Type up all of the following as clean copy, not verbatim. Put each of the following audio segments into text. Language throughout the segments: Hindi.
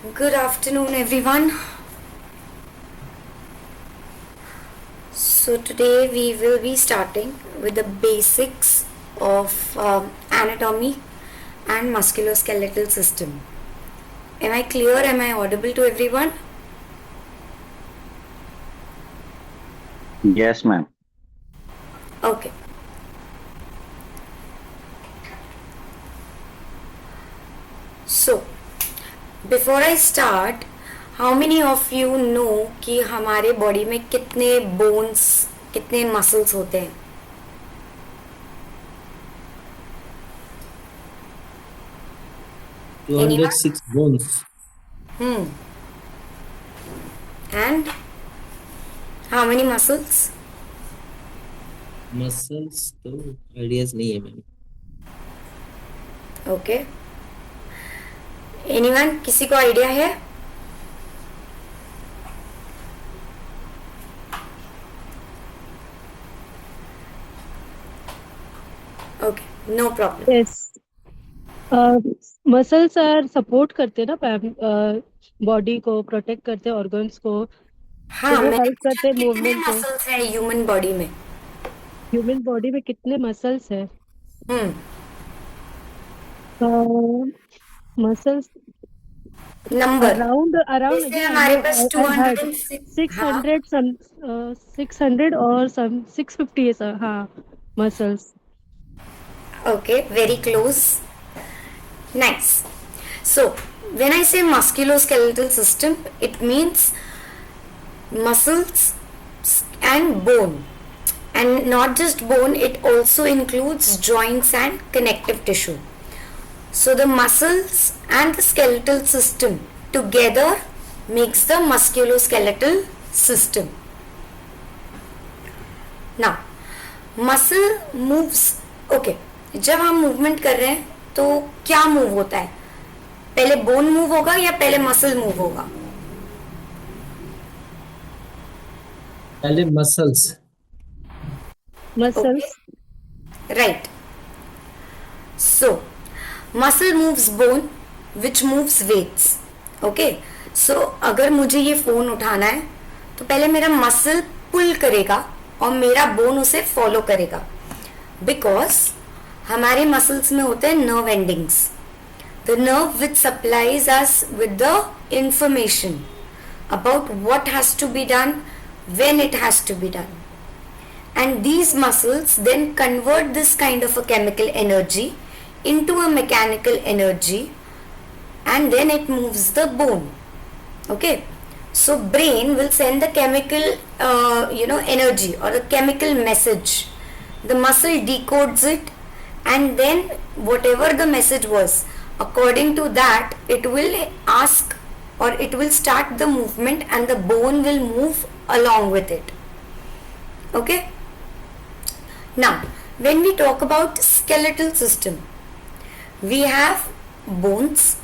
Good afternoon, everyone. So, today we will be starting with the basics of anatomy and musculoskeletal system. Am I clear? Am I audible to everyone? Yes, ma'am. Okay. So, before I start, how many of you know कि हमारे बॉडी में कितने बोन्स कितने मसल्स होते हैं? 206 Anyone? bones. And how many muscles? Muscles तो आइडियाज नहीं है मैम. Okay. Anyone? किसी को आइडिया है? Okay, no problem. Yes. Muscles are support करते ना मैम, बॉडी को प्रोटेक्ट करते ऑर्गन्स को. हाँ, तो वो मैंने हेल्प पूछा करते कितने मूवमेंट को. मसल्स हैं ह्यूमन बॉडी में? ह्यूमन बॉडी में कितने मसल्स है? हम्म मसल्स नंबर अराउंड अराउंड जैसे या हमारे नो पास आई हर्ड 206. हाँ 600 सम 600 और सम 650 है सर. हाँ, muscles. okay, very close. Nice. So when I say musculoskeletal system, it means muscles and bone, and not just bone, it also includes joints and connective tissue. So the muscles and the skeletal system together makes the musculoskeletal system. Now muscle moves. Okay, जब हम मूवमेंट कर रहे हैं तो क्या मूव होता है? पहले बोन मूव होगा या पहले मसल मूव होगा? पहले muscles. Muscles. Right. So muscle moves bone which moves weights. Okay. So अगर मुझे ये फोन उठाना है तो पहले मेरा मसल पुल करेगा और मेरा बोन उसे फॉलो करेगा, बिकॉज हमारे मसल्स में होते हैं nerve endings. The nerve which supplies us with the information about what has to be done, when it has to be done. And these muscles then convert this kind of a chemical energy into a mechanical energy, and then it moves the bone. Okay, so brain will send the chemical energy or the chemical message. The muscle decodes it, and then whatever the message was, according to that it will ask or it will start the movement, and the bone will move along with it. Okay, now when we talk about skeletal system, we have bones.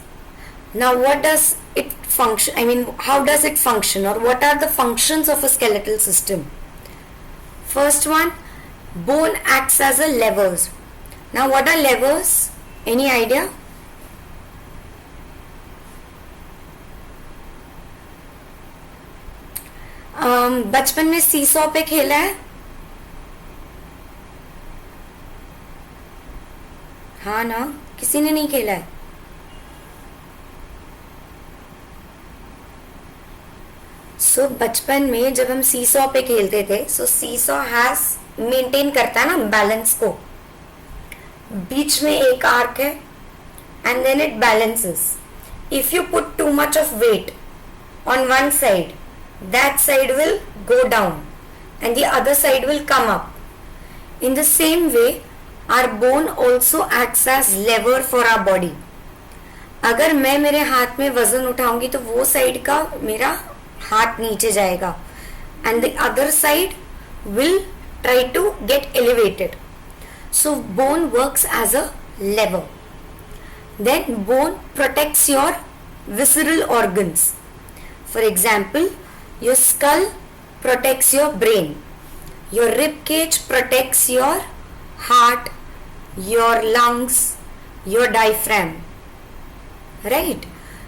Now what does it function, I mean how does it function, or what are the functions of a skeletal system? First one, bone acts as a levers. Now what are levers? Any idea? बचपन में सीसॉ पे खेला है? हाँ ना, किसी ने नहीं खेला है? सो बचपन में जब हम सीसॉ पे खेलते थे, सो सीसॉ हैज मेंटेन करता है ना बैलेंस को. बीच में एक आर्क है and then it balances. If you put too much of weight on one side, that side will go down and the other side will come up. In the same way, our bone also acts as lever for our body. अगर मैं मेरे हाथ में वजन उठाऊंगी तो वो साइड का मेरा हाथ नीचे जाएगा and the other side will try to get elevated. So bone works as a lever. Then bone protects your visceral organs. For example, your skull protects your brain, your rib cage protects your heart, your lungs, your diaphragm, right?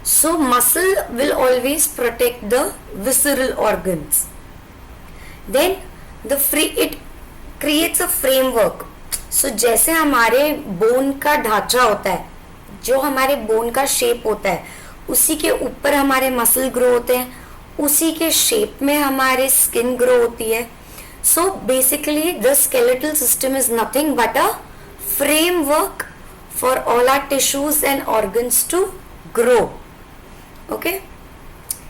So muscle will always protect the visceral organs. Then it creates a framework. So जैसे हमारे बोन का ढांचा होता है, जो हमारे बोन का शेप होता है, उसी के ऊपर हमारे मसल ग्रो होते हैं, उसी के शेप में हमारे स्किन ग्रो होती है. So basically the skeletal system is nothing but a framework for all our tissues and organs to grow. Okay,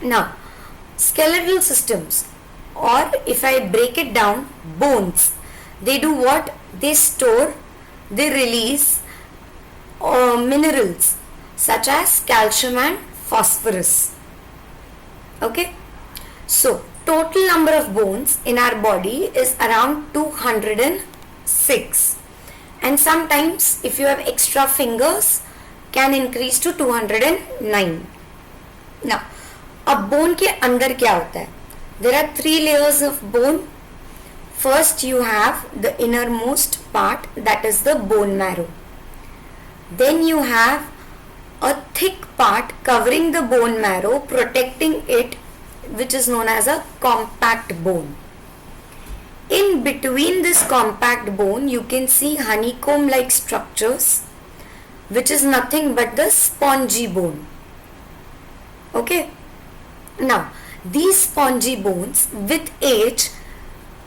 now skeletal systems, or if I break it down, bones, they do what? They store, they release minerals such as calcium and phosphorus. Okay, so total number of bones in our body is around 206, and sometimes if you have extra fingers can increase to 209. Now, अब बोन के अंदर क्या होता है? There are 3 layers of bone. First you have the innermost part, that is the bone marrow. Then you have a thick part covering the bone marrow, protecting it, which is known as a compact bone. In between this compact bone you can see honeycomb like structures, which is nothing but the spongy bone. Okay, now these spongy bones with age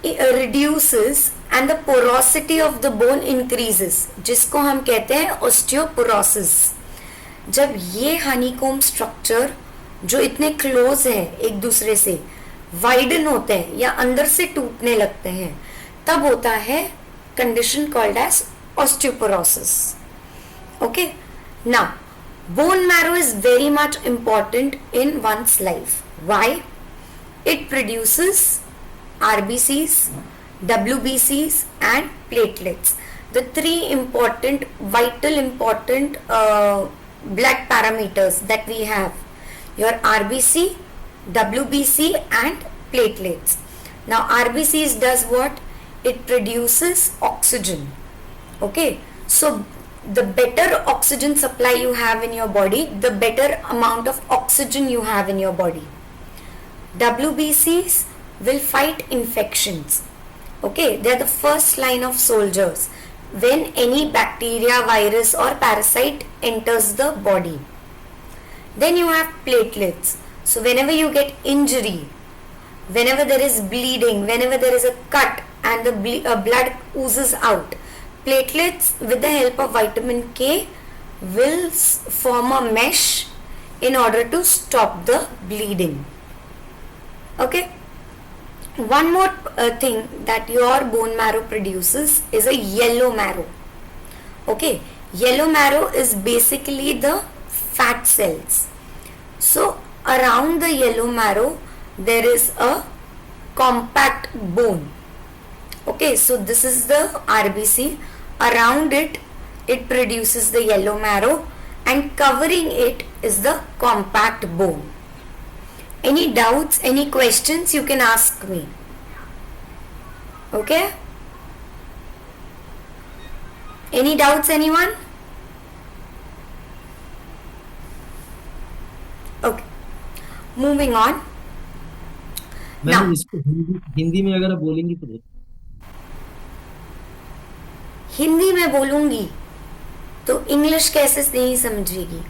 reduces and the porosity of the bone increases, जिसको हम कहते हैं osteoporosis. जब ये honeycomb structure जो इतने क्लोज है एक दूसरे से वाइडन होते हैं या अंदर से टूटने लगते हैं, तब होता है condition called as osteoporosis. Okay, now bone marrow is very much important in one's life. Why? It produces RBCs, WBCs and platelets, the 3 important vital important blood parameters that we have, your RBC, WBC and platelets. Now RBCs does what? It produces oxygen. Okay, so the better oxygen supply you have in your body, the better amount of oxygen you have in your body. WBCs will fight infections. Okay, they are the first line of soldiers when any bacteria, virus or parasite enters the body. Then you have platelets. So whenever you get injury, whenever there is bleeding, whenever there is a cut and the blood oozes out, platelets with the help of vitamin K will form a mesh in order to stop the bleeding. Okay, one more thing that your bone marrow produces is a yellow marrow. Okay, yellow marrow is basically the fat cells. So around the yellow marrow there is a compact bone. Okay, so this is the RBC. Around it, it produces the yellow marrow, and covering it is the compact bone. Any doubts, any questions, you can ask me. Okay? Any doubts, anyone? Okay. Moving on. Ma'am Now, इसको हिंदी में अगर आप बोलेंगी तो हिंदी में बोलूंगी तो इंग्लिश कैसे नहीं समझेगी?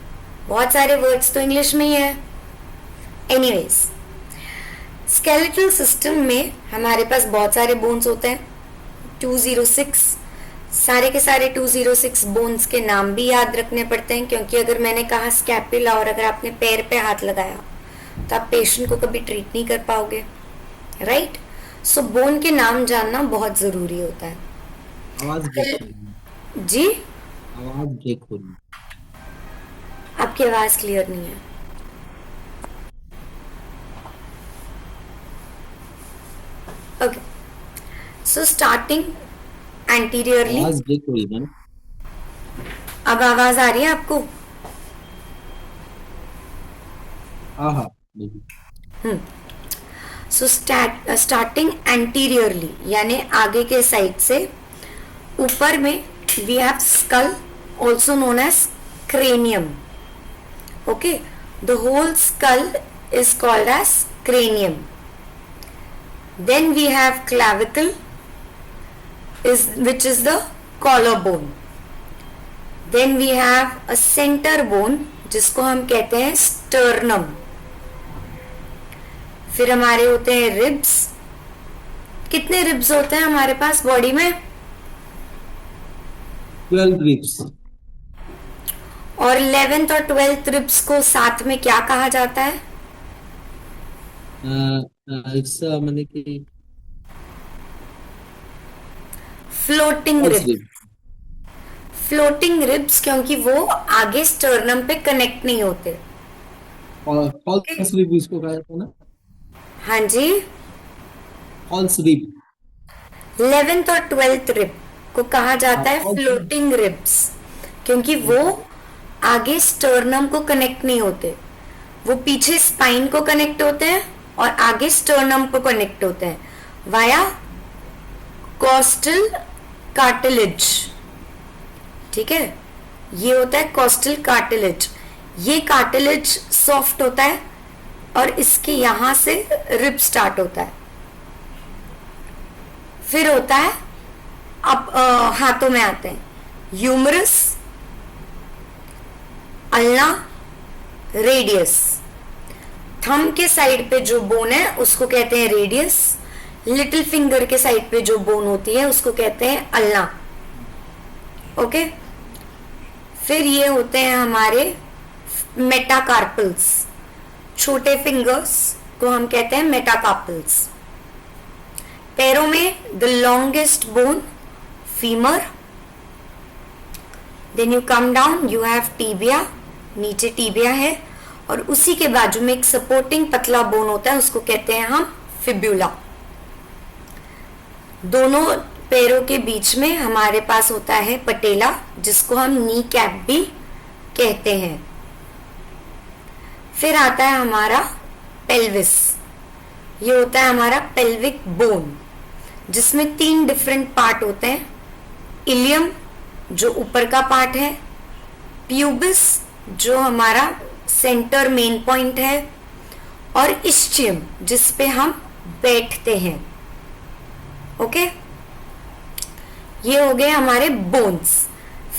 बहुत सारे वर्ड्स तो इंग्लिश में ही है. एनीवेज, स्केलेटल सिस्टम में हमारे पास बहुत सारे बोन्स होते हैं, 206. सारे के सारे 206 बोन्स के नाम भी याद रखने पड़ते हैं, क्योंकि अगर मैंने कहा स्कैपुला और अगर आपने पैर पे हाथ लगाया तो आप पेशेंट को कभी ट्रीट नहीं कर पाओगे, राइट? सो बोन के नाम जानना बहुत जरूरी होता है. आवाज ब्रेक हो रही है. जी, आवाज ब्रेक हो रही है. आपकी आवाज क्लियर नहीं है. Okay, so starting anteriorly. आवाज ब्रेक हो रही है मैम. अब आवाज आ रही है आपको? हाँ हाँ बिल्कुल. सो स्टार्टिंग एंटीरियरली यानी आगे के साइड से ऊपर में we have skull, also known as cranium. Okay, The whole skull is called as cranium. Then we have clavicle, which is the collarbone. Then we have a center bone जिसको हम कहते हैं sternum. फिर हमारे होते हैं रिब्स. कितने रिब्स होते हैं हमारे पास बॉडी में? 12 ribs. और 11th और 12th रिब्स को साथ में क्या कहा जाता है? It's माने कि floating false rib. rib. Floating ribs क्योंकि वो आगे स्टर्नम पे कनेक्ट नहीं होते. False rib इसको कहा जाता है ना. हाँ जी. False rib. 11th और 12th रिब को कहा जाता है false rib. फ्लोटिंग रिब्स क्योंकि वो आगे स्टर्नम को कनेक्ट नहीं होते. वो पीछे स्पाइन को कनेक्ट होते हैं और आगे स्टर्नम को कनेक्ट होते हैं वाया कॉस्टल कार्टिलेज. ठीक है, ये होता है कॉस्टल कार्टिलेज. ये कार्टिलेज सॉफ्ट होता है और इसके यहां से रिब स्टार्ट होता है. फिर होता है, अब हाथों में आते हैं, ह्यूमरस, अल्ना, रेडियस. थंब के साइड पे जो बोन है उसको कहते हैं रेडियस. लिटिल फिंगर के साइड पे जो बोन होती है उसको कहते हैं अल्ना. ओके. फिर ये होते हैं हमारे मेटाकार्पल्स. छोटे फिंगर्स को हम कहते हैं मेटाकार्पल्स. पैरों में the longest bone femur. Then you come down, you have tibia. नीचे टीबिया है और उसी के बाजू में एक सपोर्टिंग पतला बोन होता है, उसको कहते हैं हम फिब्यूला. दोनों पैरों के बीच में हमारे पास होता है पटेला, जिसको हम नी कैप भी कहते हैं. फिर आता है हमारा पेल्विस. ये होता है हमारा पेल्विक बोन, जिसमें 3 डिफरेंट पार्ट होते हैं. इलियम जो ऊपर का पार्ट है, प्यूबिस जो हमारा सेंटर मेन पॉइंट है, और इस्चियम जिस पे हम बैठते हैं. ओके, ये हो गए हमारे बोन्स.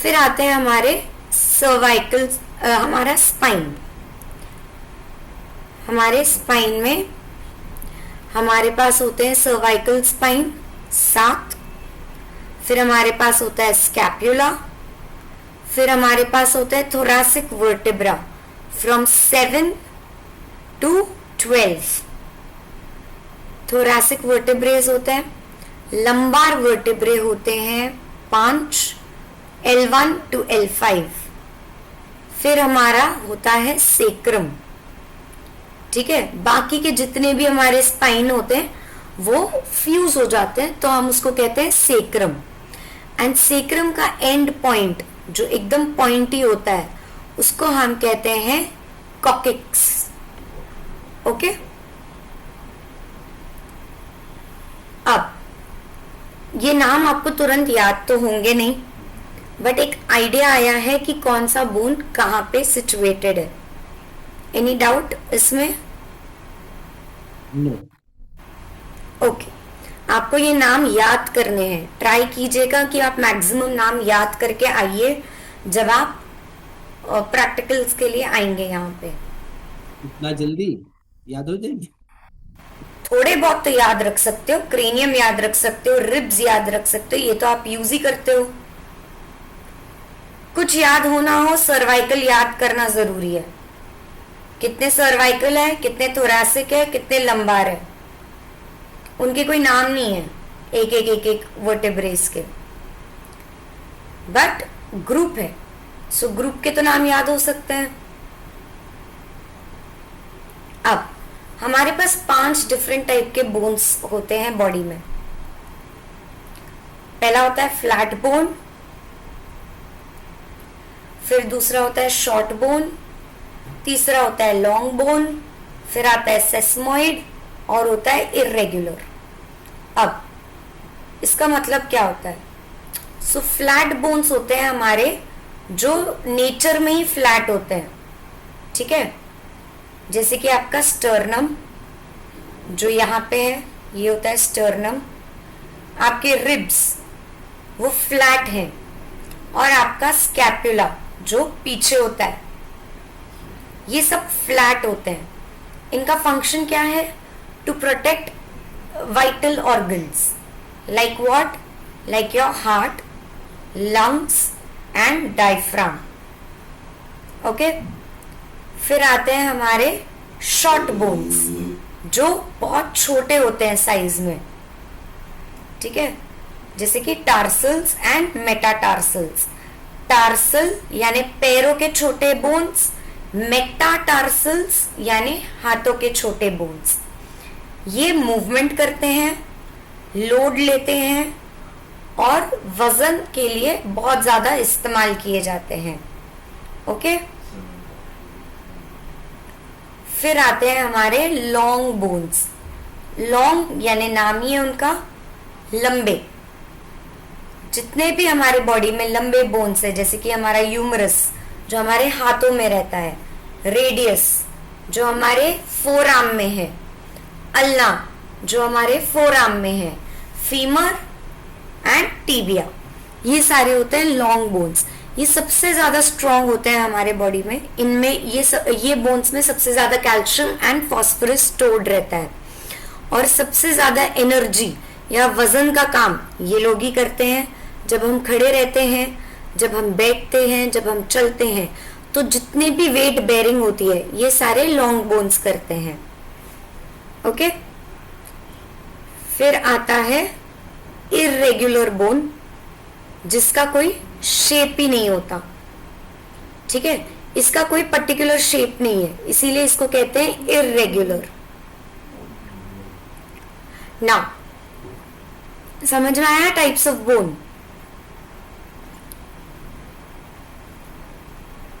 फिर आते हैं हमारे सर्वाइकल, हमारा स्पाइन. हमारे स्पाइन में हमारे पास होते हैं सर्वाइकल स्पाइन 7. फिर हमारे पास होता है स्कैप्यूला. फिर हमारे पास होता है thoracic vertebra from 7 to 12. Thoracic vertebrae होते हैं. लंबार वर्टेब्रे होते हैं 5, L1 to L5. फिर हमारा होता है सेक्रम. ठीक है, बाकी के जितने भी हमारे स्पाइन होते हैं वो फ्यूज हो जाते हैं, तो हम उसको कहते हैं सेक्रम. एंड सेक्रम का एंड पॉइंट जो एकदम पॉइंटी होता है उसको हम कहते हैं कॉकिक्स. ओके. अब ये नाम आपको तुरंत याद तो होंगे नहीं, बट एक आइडिया आया है कि कौन सा बोन कहाँ पे सिचुएटेड है. एनी डाउट इसमें? नो. ओके. आपको ये नाम याद करने हैं. ट्राई कीजिएगा कि आप मैक्सिमम नाम याद करके आइए जब आप प्रैक्टिकल्स के लिए आएंगे यहाँ पे. इतना जल्दी याद हो जाएंगे? थोड़े बहुत तो याद रख सकते हो. क्रेनियम याद रख सकते हो, रिब्स याद रख सकते हो, ये तो आप यूज ही करते हो. कुछ याद होना हो, सर्वाइकल याद करना जरूरी है. कितने सर्वाइकल है, कितने थोरैसिक है, कितने लंबार है, उनके कोई नाम नहीं है एक एक एक एक वर्टेब्रेस के, बट ग्रुप है. सो ग्रुप के तो नाम याद हो सकते हैं. अब हमारे पास 5 डिफरेंट टाइप के बोन्स होते हैं बॉडी में. पहला होता है फ्लैट बोन. फिर दूसरा होता है शॉर्ट बोन. तीसरा होता है लॉन्ग बोन. फिर आता है सेस्मोइड और होता है इर्रेगुलर. अब इसका मतलब क्या होता है? सो फ्लैट बोन्स होते हैं हमारे जो नेचर में ही फ्लैट होते हैं. ठीक है, जैसे कि आपका स्टर्नम जो यहाँ पे है, ये होता है स्टर्नम। आपके रिब्स वो फ्लैट हैं, और आपका स्कैपुला जो पीछे होता है, ये सब फ्लैट होते हैं। इनका फंक्शन क्या है? To protect vital organs like what? Like your heart, lungs and diaphragm. Okay, फिर आते हैं हमारे शॉर्ट बोन्स जो बहुत छोटे होते हैं साइज में, ठीक है, जैसे कि टार्सल्स एंड मेटाटार्सल्स। टार्सल यानी पैरों के छोटे बोन्स, मेटाटार्सल्स यानी हाथों के छोटे बोन्स। ये मूवमेंट करते हैं, लोड लेते हैं और वजन के लिए बहुत ज्यादा इस्तेमाल किए जाते हैं। ओके, फिर आते हैं हमारे लॉन्ग बोन्स। लॉन्ग यानी नाम ही है उनका लंबे। जितने भी हमारे बॉडी में लंबे बोन्स है, जैसे कि हमारा यूमरस जो हमारे हाथों में रहता है, रेडियस जो हमारे फोर आर्म में है, अल्ना जो हमारे फोर आर्म में है, फीमर एंड टीबिया, ये सारे होते हैं लॉन्ग बोन्स। ये सबसे ज्यादा स्ट्रॉन्ग होते हैं हमारे बॉडी में। इनमें ये बोन्स में सबसे ज्यादा कैल्शियम एंड फॉस्फोरस स्टोर्ड रहता है, और सबसे ज्यादा एनर्जी या वजन का काम ये लोग ही करते हैं। जब हम खड़े रहते हैं, जब हम बैठते हैं, जब हम चलते हैं, तो जितने भी वेट बेरिंग होती है ये सारे लॉन्ग बोन्स करते हैं। ओके, फिर आता है इर्रेगुलर बोन जिसका कोई शेप ही नहीं होता, ठीक है, इसका कोई पर्टिकुलर शेप नहीं है, इसीलिए इसको कहते हैं इर्रेगुलर। नाउ समझ में आया टाइप्स ऑफ बोन?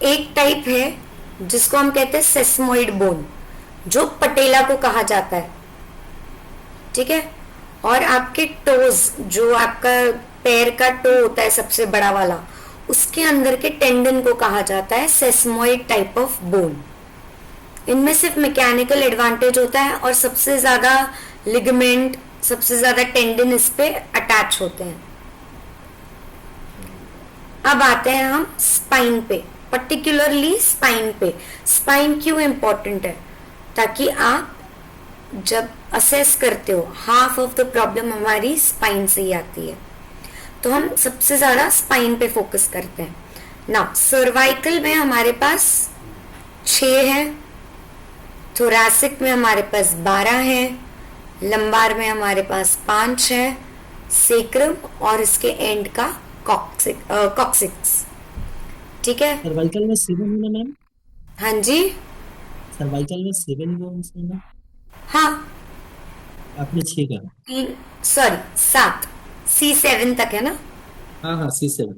एक टाइप है जिसको हम कहते हैं सेस्मोइड बोन, जो पटेला को कहा जाता है, ठीक है। और आपके टोज, जो आपका पैर का टो होता है सबसे बड़ा वाला, उसके अंदर के टेंडन को कहा जाता है सेस्मोइड टाइप ऑफ बोन। इनमें सिर्फ मैकेनिकल एडवांटेज होता है और सबसे ज्यादा लिगामेंट, सबसे ज्यादा टेंडन इस पे अटैच होते हैं। अब आते हैं हम स्पाइन पे, पर्टिकुलरली स्पाइन पे। स्पाइन क्यों इंपॉर्टेंट है? ताकि आप जब असेस करते हो, हाफ ऑफ द प्रॉब्लम हमारी स्पाइन से ही आती है, तो हम सबसे ज्यादा स्पाइन पे फोकस करते हैं ना। सर्वाइकल में हमारे पास 6 है, थोरैसिक में हमारे पास 12 है, लंबार में हमारे पास 5 है, सेक्रम और इसके एंड का कॉक्सिक्स, ठीक है। सर्वाइकल में 7 है ना मैम? हाँ जी, सर्वाइकल में 7 बोन्स है ना? हाँ, आपने 6 कहा। 7, C7 तक है ना। हाँ हाँ, C7।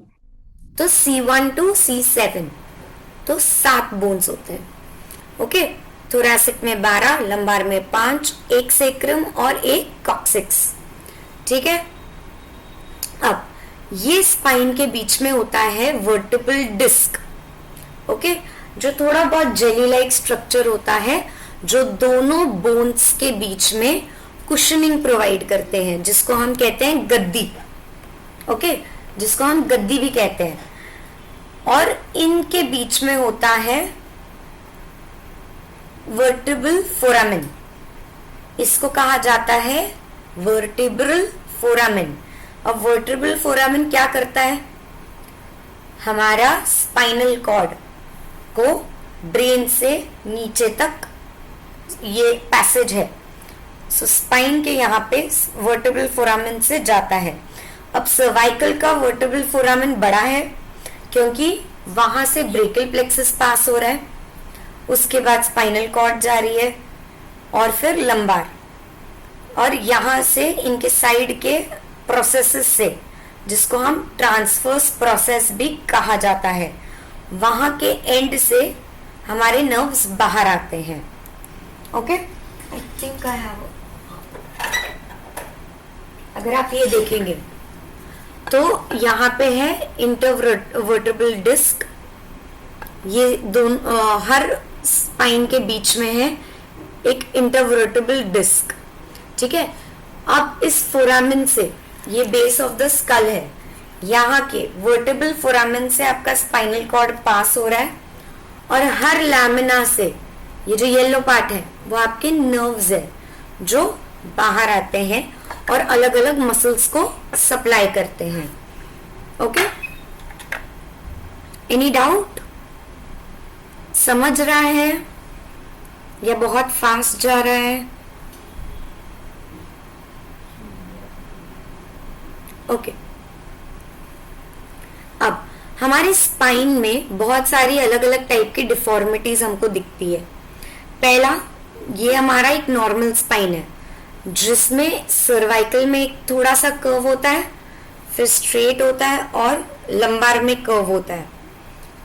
तो C1 to C7 तो 7 बोन्स होते हैं। ओके, थोरैसिक में 12, लंबार में 5, एक सेक्रम और एक कॉक्सिक्स, ठीक है। अब ये स्पाइन के बीच में होता है वर्टिब्रल डिस्क, ओके, जो थोड़ा बहुत जेली लाइक स्ट्रक्चर होता है, जो दोनों बोन्स के बीच में कुशनिंग प्रोवाइड करते हैं, जिसको हम कहते हैं गद्दी, ओके, जिसको हम गद्दी भी कहते हैं। और इनके बीच में होता है वर्टिब्रल फोरामेन, इसको कहा जाता है वर्टिब्रल फोरामेन। अब वर्टिब्रल फोरामेन क्या करता है? हमारा स्पाइनल कॉर्ड को ब्रेन से नीचे तक ये पैसेज है, सो स्पाइन के यहाँ पे वर्टिब्रल फोरामेन से जाता है। अब सर्वाइकल का वर्टिब्रल फोरामेन बड़ा है क्योंकि वहां से ब्रेकियल प्लेक्सस पास हो रहा है, उसके बाद स्पाइनल कॉर्ड जा रही है और फिर लंबार, और यहाँ से इनके साइड के प्रोसेसेस से, जिसको हम ट्रांसफर्स प्रोसेस भी कहा जाता है, वहां के एंड से हमारे नर्व्स बाहर आते हैं। Okay, I think I have, अगर आप ये देखेंगे तो यहाँ पे है इंटरवर्टिब्रल डिस्क। ये दोनों हर स्पाइन के बीच में है एक इंटरवर्टेबल डिस्क, ठीक है। अब इस फोरामिन से, ये बेस ऑफ द स्कल है, यहाँ के वर्टेबल फोरामिन से आपका स्पाइनल कॉर्ड पास हो रहा है, और हर लैमिना से ये जो येलो पार्ट है वो आपके नर्व्स है जो बाहर आते हैं और अलग अलग मसल्स को सप्लाई करते हैं। Okay, any doubt? समझ रहा है या बहुत फास्ट जा रहा है? ओके, अब हमारे स्पाइन में बहुत सारी अलग अलग टाइप की डिफॉर्मिटीज हमको दिखती है। पहला, ये हमारा एक नॉर्मल स्पाइन है जिसमें सर्वाइकल में एक थोड़ा सा कर्व होता है, फिर स्ट्रेट होता है और लंबार में कर्व होता है,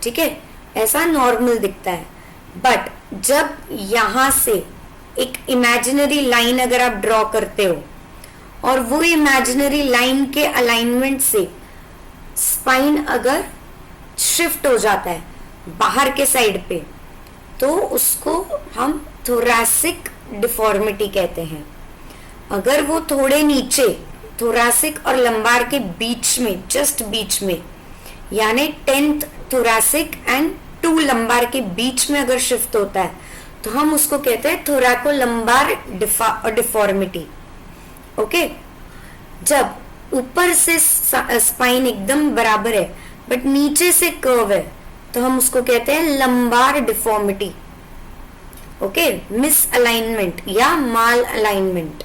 ठीक है। ऐसा नॉर्मल दिखता है। बट जब यहां से एक इमेजिनरी लाइन अगर आप ड्रॉ करते हो और वो इमेजिनरी लाइन के अलाइनमेंट से स्पाइन अगर शिफ्ट हो जाता है बाहर के साइड पे, तो उसको हम थोरैसिक डिफॉर्मिटी कहते हैं। अगर वो थोड़े नीचे थोरैसिक और लंबार के बीच में, जस्ट बीच में, यानी 10th थोरैसिक एंड 2 लंबार के बीच में अगर शिफ्ट होता है तो हम उसको कहते हैं थोरैको लंबार डिफॉर्मिटी। ओके, जब ऊपर से स्पाइन एकदम बराबर है बट नीचे से कर्व है तो हम उसको कहते हैं lumbar deformity. Okay, miss alignment या माल अलाइनमेंट।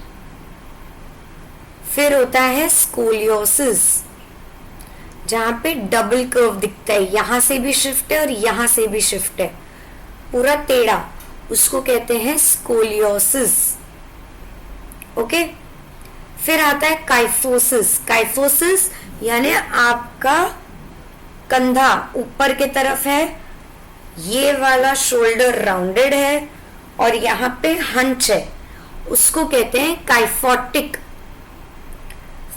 फिर होता है स्कोलियोसिस, जहां पे डबल कर्व दिखता है, यहां से भी शिफ्ट है और यहां से भी शिफ्ट है, पूरा टेढ़ा, उसको कहते हैं स्कोलियोसिस। ओके, फिर आता है काइफोसिस। काइफोसिस यानी आपका कंधा ऊपर के तरफ है, ये वाला शोल्डर राउंडेड है और यहाँ पे हंच है, उसको कहते हैं काइफोटिक।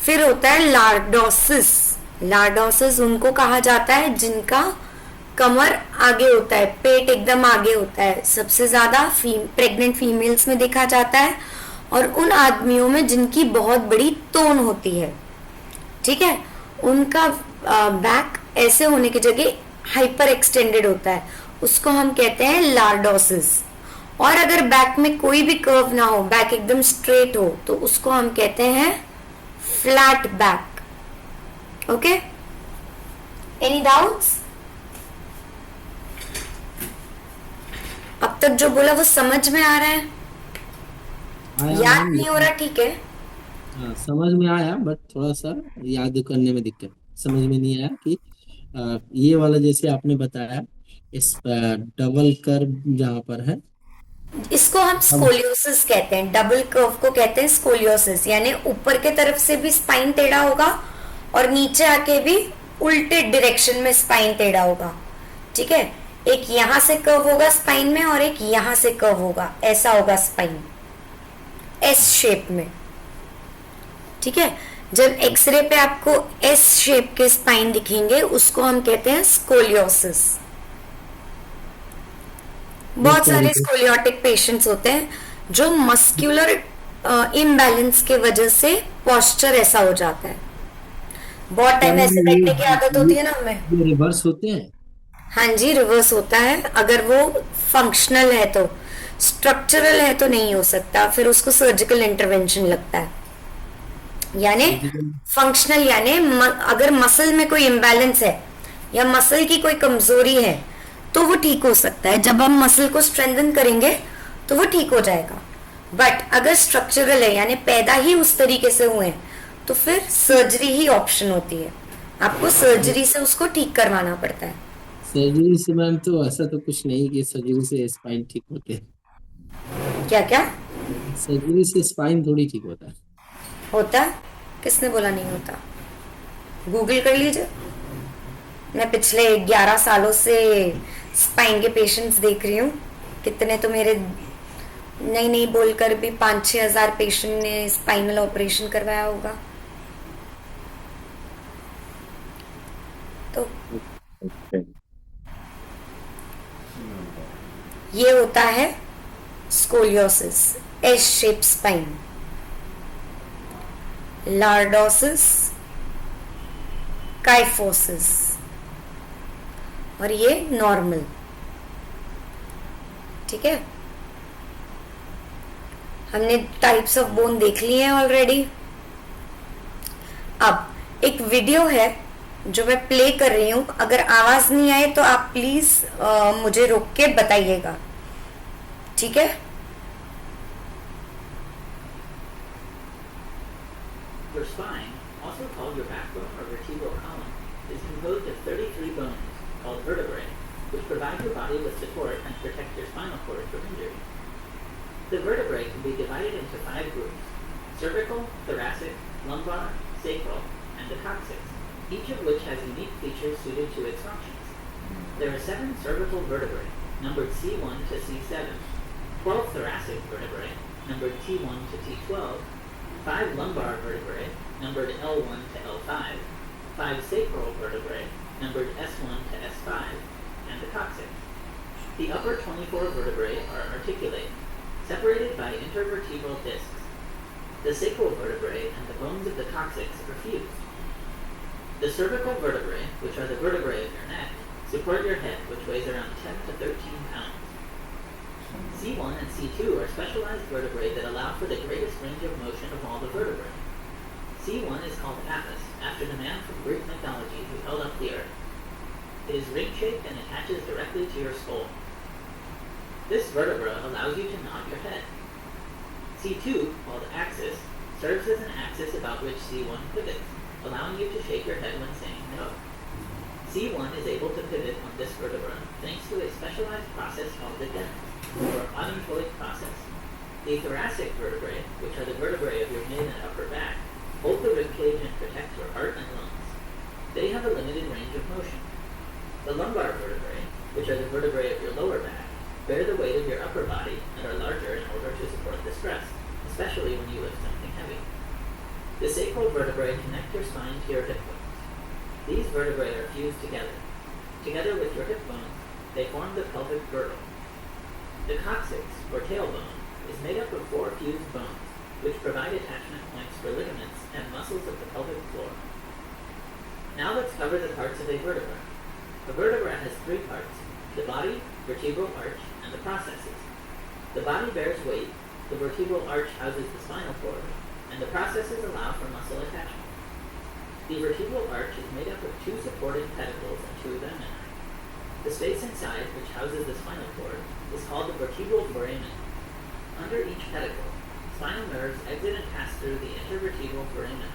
फिर होता है लार्डोसिस। लार्डोसिस उनको कहा जाता है जिनका कमर आगे होता है, पेट एकदम आगे होता है, सबसे ज्यादा प्रेग्नेंट फीमेल्स में देखा जाता है, और उन आदमियों में जिनकी बहुत बड़ी तोन होती है, ठीक है, उनका बैक ऐसे होने की जगह हाइपर एक्सटेंडेड होता है, उसको हम कहते हैं लार्डोसिस। और अगर बैक में कोई भी कर्व ना हो, बैक एकदम स्ट्रेट हो, तो उसको हम कहते हैं flat back. Okay, any doubts? अब तक जो बोला वो समझ में आ रहा है? याद नहीं हो रहा? ठीक है, हाँ, समझ में आया बट थोड़ा सा याद करने में दिक्कत, समझ में नहीं आया कि ये वाला जैसे आपने बताया, इस डबल कर्व जहाँ पर है, इसको हम स्कोलियोसिस कहते हैं। डबल कर्व को कहते हैं स्कोलियोसिस, यानी ऊपर के तरफ से भी स्पाइन टेढ़ा होगा और नीचे आके भी उल्टे डायरेक्शन में स्पाइन टेढ़ा होगा, ठीक है। एक यहां से कर्व होगा स्पाइन में और एक यहां से कर्व होगा, ऐसा होगा स्पाइन एस शेप में, ठीक है। जब एक्सरे पे आपको एस शेप के स्पाइन दिखेंगे उसको हम कहते हैं स्कोलियोसिस। बहुत सारे स्कोलियोटिक पेशेंट्स होते हैं जो मस्कुलर इम्बैलेंस के वजह से पोस्चर ऐसा हो जाता है, बहुत टाइम ऐसे बैठने की आदत होती है ना हमें। ये रिवर्स होते हैं। हाँ जी, रिवर्स होता है अगर वो फंक्शनल है तो, स्ट्रक्चरल है तो नहीं हो सकता, फिर उसको सर्जिकल इंटरवेंशन लगता है। यानी फंक्शनल यानी अगर मसल में कोई इम्बैलेंस है या मसल की कोई कमजोरी है तो वो ठीक हो सकता है, जब हम मसल को स्ट्रेंथन करेंगे तो वो ठीक हो जाएगा। बट अगर स्ट्रक्चरल है यानी पैदा ही उस तरीके से हुए हैं तो फिर सर्जरी ही ऑप्शन होती है, आपको सर्जरी से उसको ठीक करवाना पड़ता है। सर्जरी से मैम तो ऐसा तो कुछ नहीं कि सर्जरी से स्पाइन ठीक होते हैं। क्या क्या सर्जरी से स्पाइन थोड़ी ठीक होता है। होता है? किसने बोला नहीं होता? गूगल कर लीजिए। मैं पिछले 11 सालों से स्पाइन के पेशेंट्स देख रही हूँ, कितने तो मेरे नहीं नहीं बोलकर भी 5-6 हजार पेशेंट ने स्पाइनल ऑपरेशन करवाया होगा। तो ये होता है scoliosis, S shape spine. Lordosis, kyphosis, और ये नॉर्मल। ठीक है, हमने टाइप्स ऑफ बोन देख लिए हैं ऑलरेडी। अब एक वीडियो है जो मैं प्ले कर रही हूं, अगर आवाज नहीं आए तो आप प्लीज मुझे रोक के बताइएगा, ठीक है? Your spine, also called your backbone or vertebral column, is composed of 33 bones, called vertebrae, which provide your body with support and protect your spinal cord from injury. The vertebrae can be divided into 5 groups: cervical, thoracic, lumbar, sacral, and the coccyx, each of which has unique features suited to its functions. There are 7 cervical vertebrae, numbered C1 to C7, 12 thoracic vertebrae, numbered T1 to T12, 5 lumbar vertebrae, numbered L1 to L5, 5 sacral vertebrae, numbered S1 to S5, and the coccyx. The upper 24 vertebrae are articulate, separated by intervertebral discs. The sacral vertebrae and the bones of the coccyx are fused. The cervical vertebrae, which are the vertebrae of your neck, support your head, which weighs around 10 to 13 pounds. C1 and C2 are specialized vertebrae that allow for the greatest range of motion of all the vertebrae. C1 is called Apis, after the man from Greek mythology who held up the earth. It is ring-shaped and attaches directly to your skull. This vertebra allows you to nod your head. C2, called axis, serves as an axis about which C1 pivots, allowing you to shake your head when saying no. C1 is able to pivot on this vertebra thanks to a specialized process called the DEN, or odontoid process. The thoracic vertebrae, which are the vertebrae of your mid and upper back, hold the ribcage and protect your heart and lungs. They have a limited range of motion. The lumbar vertebrae, which are the vertebrae of your lower back, bear the weight of your upper body and are larger in order to support the stress, especially when you lift something heavy. The sacral vertebrae connect your spine to your hip bones. These vertebrae are fused together. Together with your hip bones, they form the pelvic girdle. The coccyx, or tailbone, is made up of 4 fused bones, which provide attachment points for ligaments and muscles of the pelvic floor. Now let's cover the parts of a vertebra. A vertebra has 3 parts: the body, vertebral arch, and the processes. The body bears weight, the vertebral arch houses the spinal cord, and the processes allow for muscle attachment. The vertebral arch is made up of 2 supporting pedicles and 2 lamina. The space inside, which houses the spinal cord, is called the vertebral foramen. Under each pedicle, spinal nerves exit and pass through the intervertebral foramen.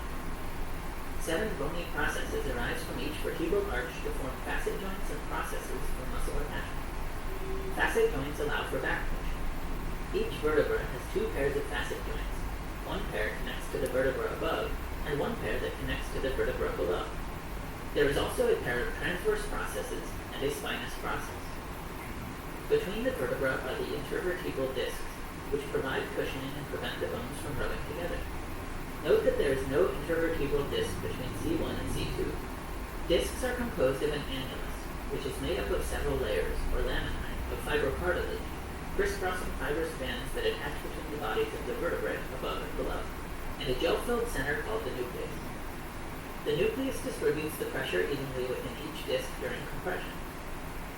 7 bony processes arise from each vertebral arch to form facet joints and processes for muscle attachment. Facet joints allow for back motion. Each vertebra has 2 pairs of facet joints. One pair connects to the vertebra above, and one pair that connects to the vertebra below. There is also a pair of transverse processes and a spinous process. Between the vertebra are the intervertebral discs, which provide cushioning and prevent the bones from rubbing together. Note that there is no intervertebral disc between C1 and C2. Discs are composed of an annulus, which is made up of several layers, or laminae, of fibrocartilage, crisscrossing fibrous bands that attach between the bodies of the vertebrae above and below, and a gel-filled center called the nucleus. The nucleus distributes the pressure evenly within each disc during compression.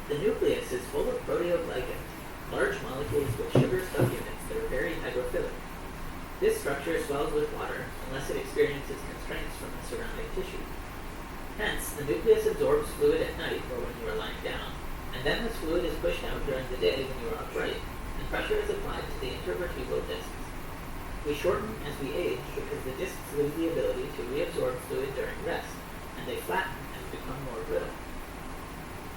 The nucleus is full of proteoglycans, large molecules with sugar subunits that are very hydrophilic. This structure swells with water unless it experiences constraints from the surrounding tissue. Hence, the nucleus absorbs fluid at night or when you are lying down, and then this fluid is pushed out during the day when you are upright, and pressure is applied to the intervertebral discs. We shorten as we age because the discs lose the ability to reabsorb fluid during rest, and they flatten and become more brittle.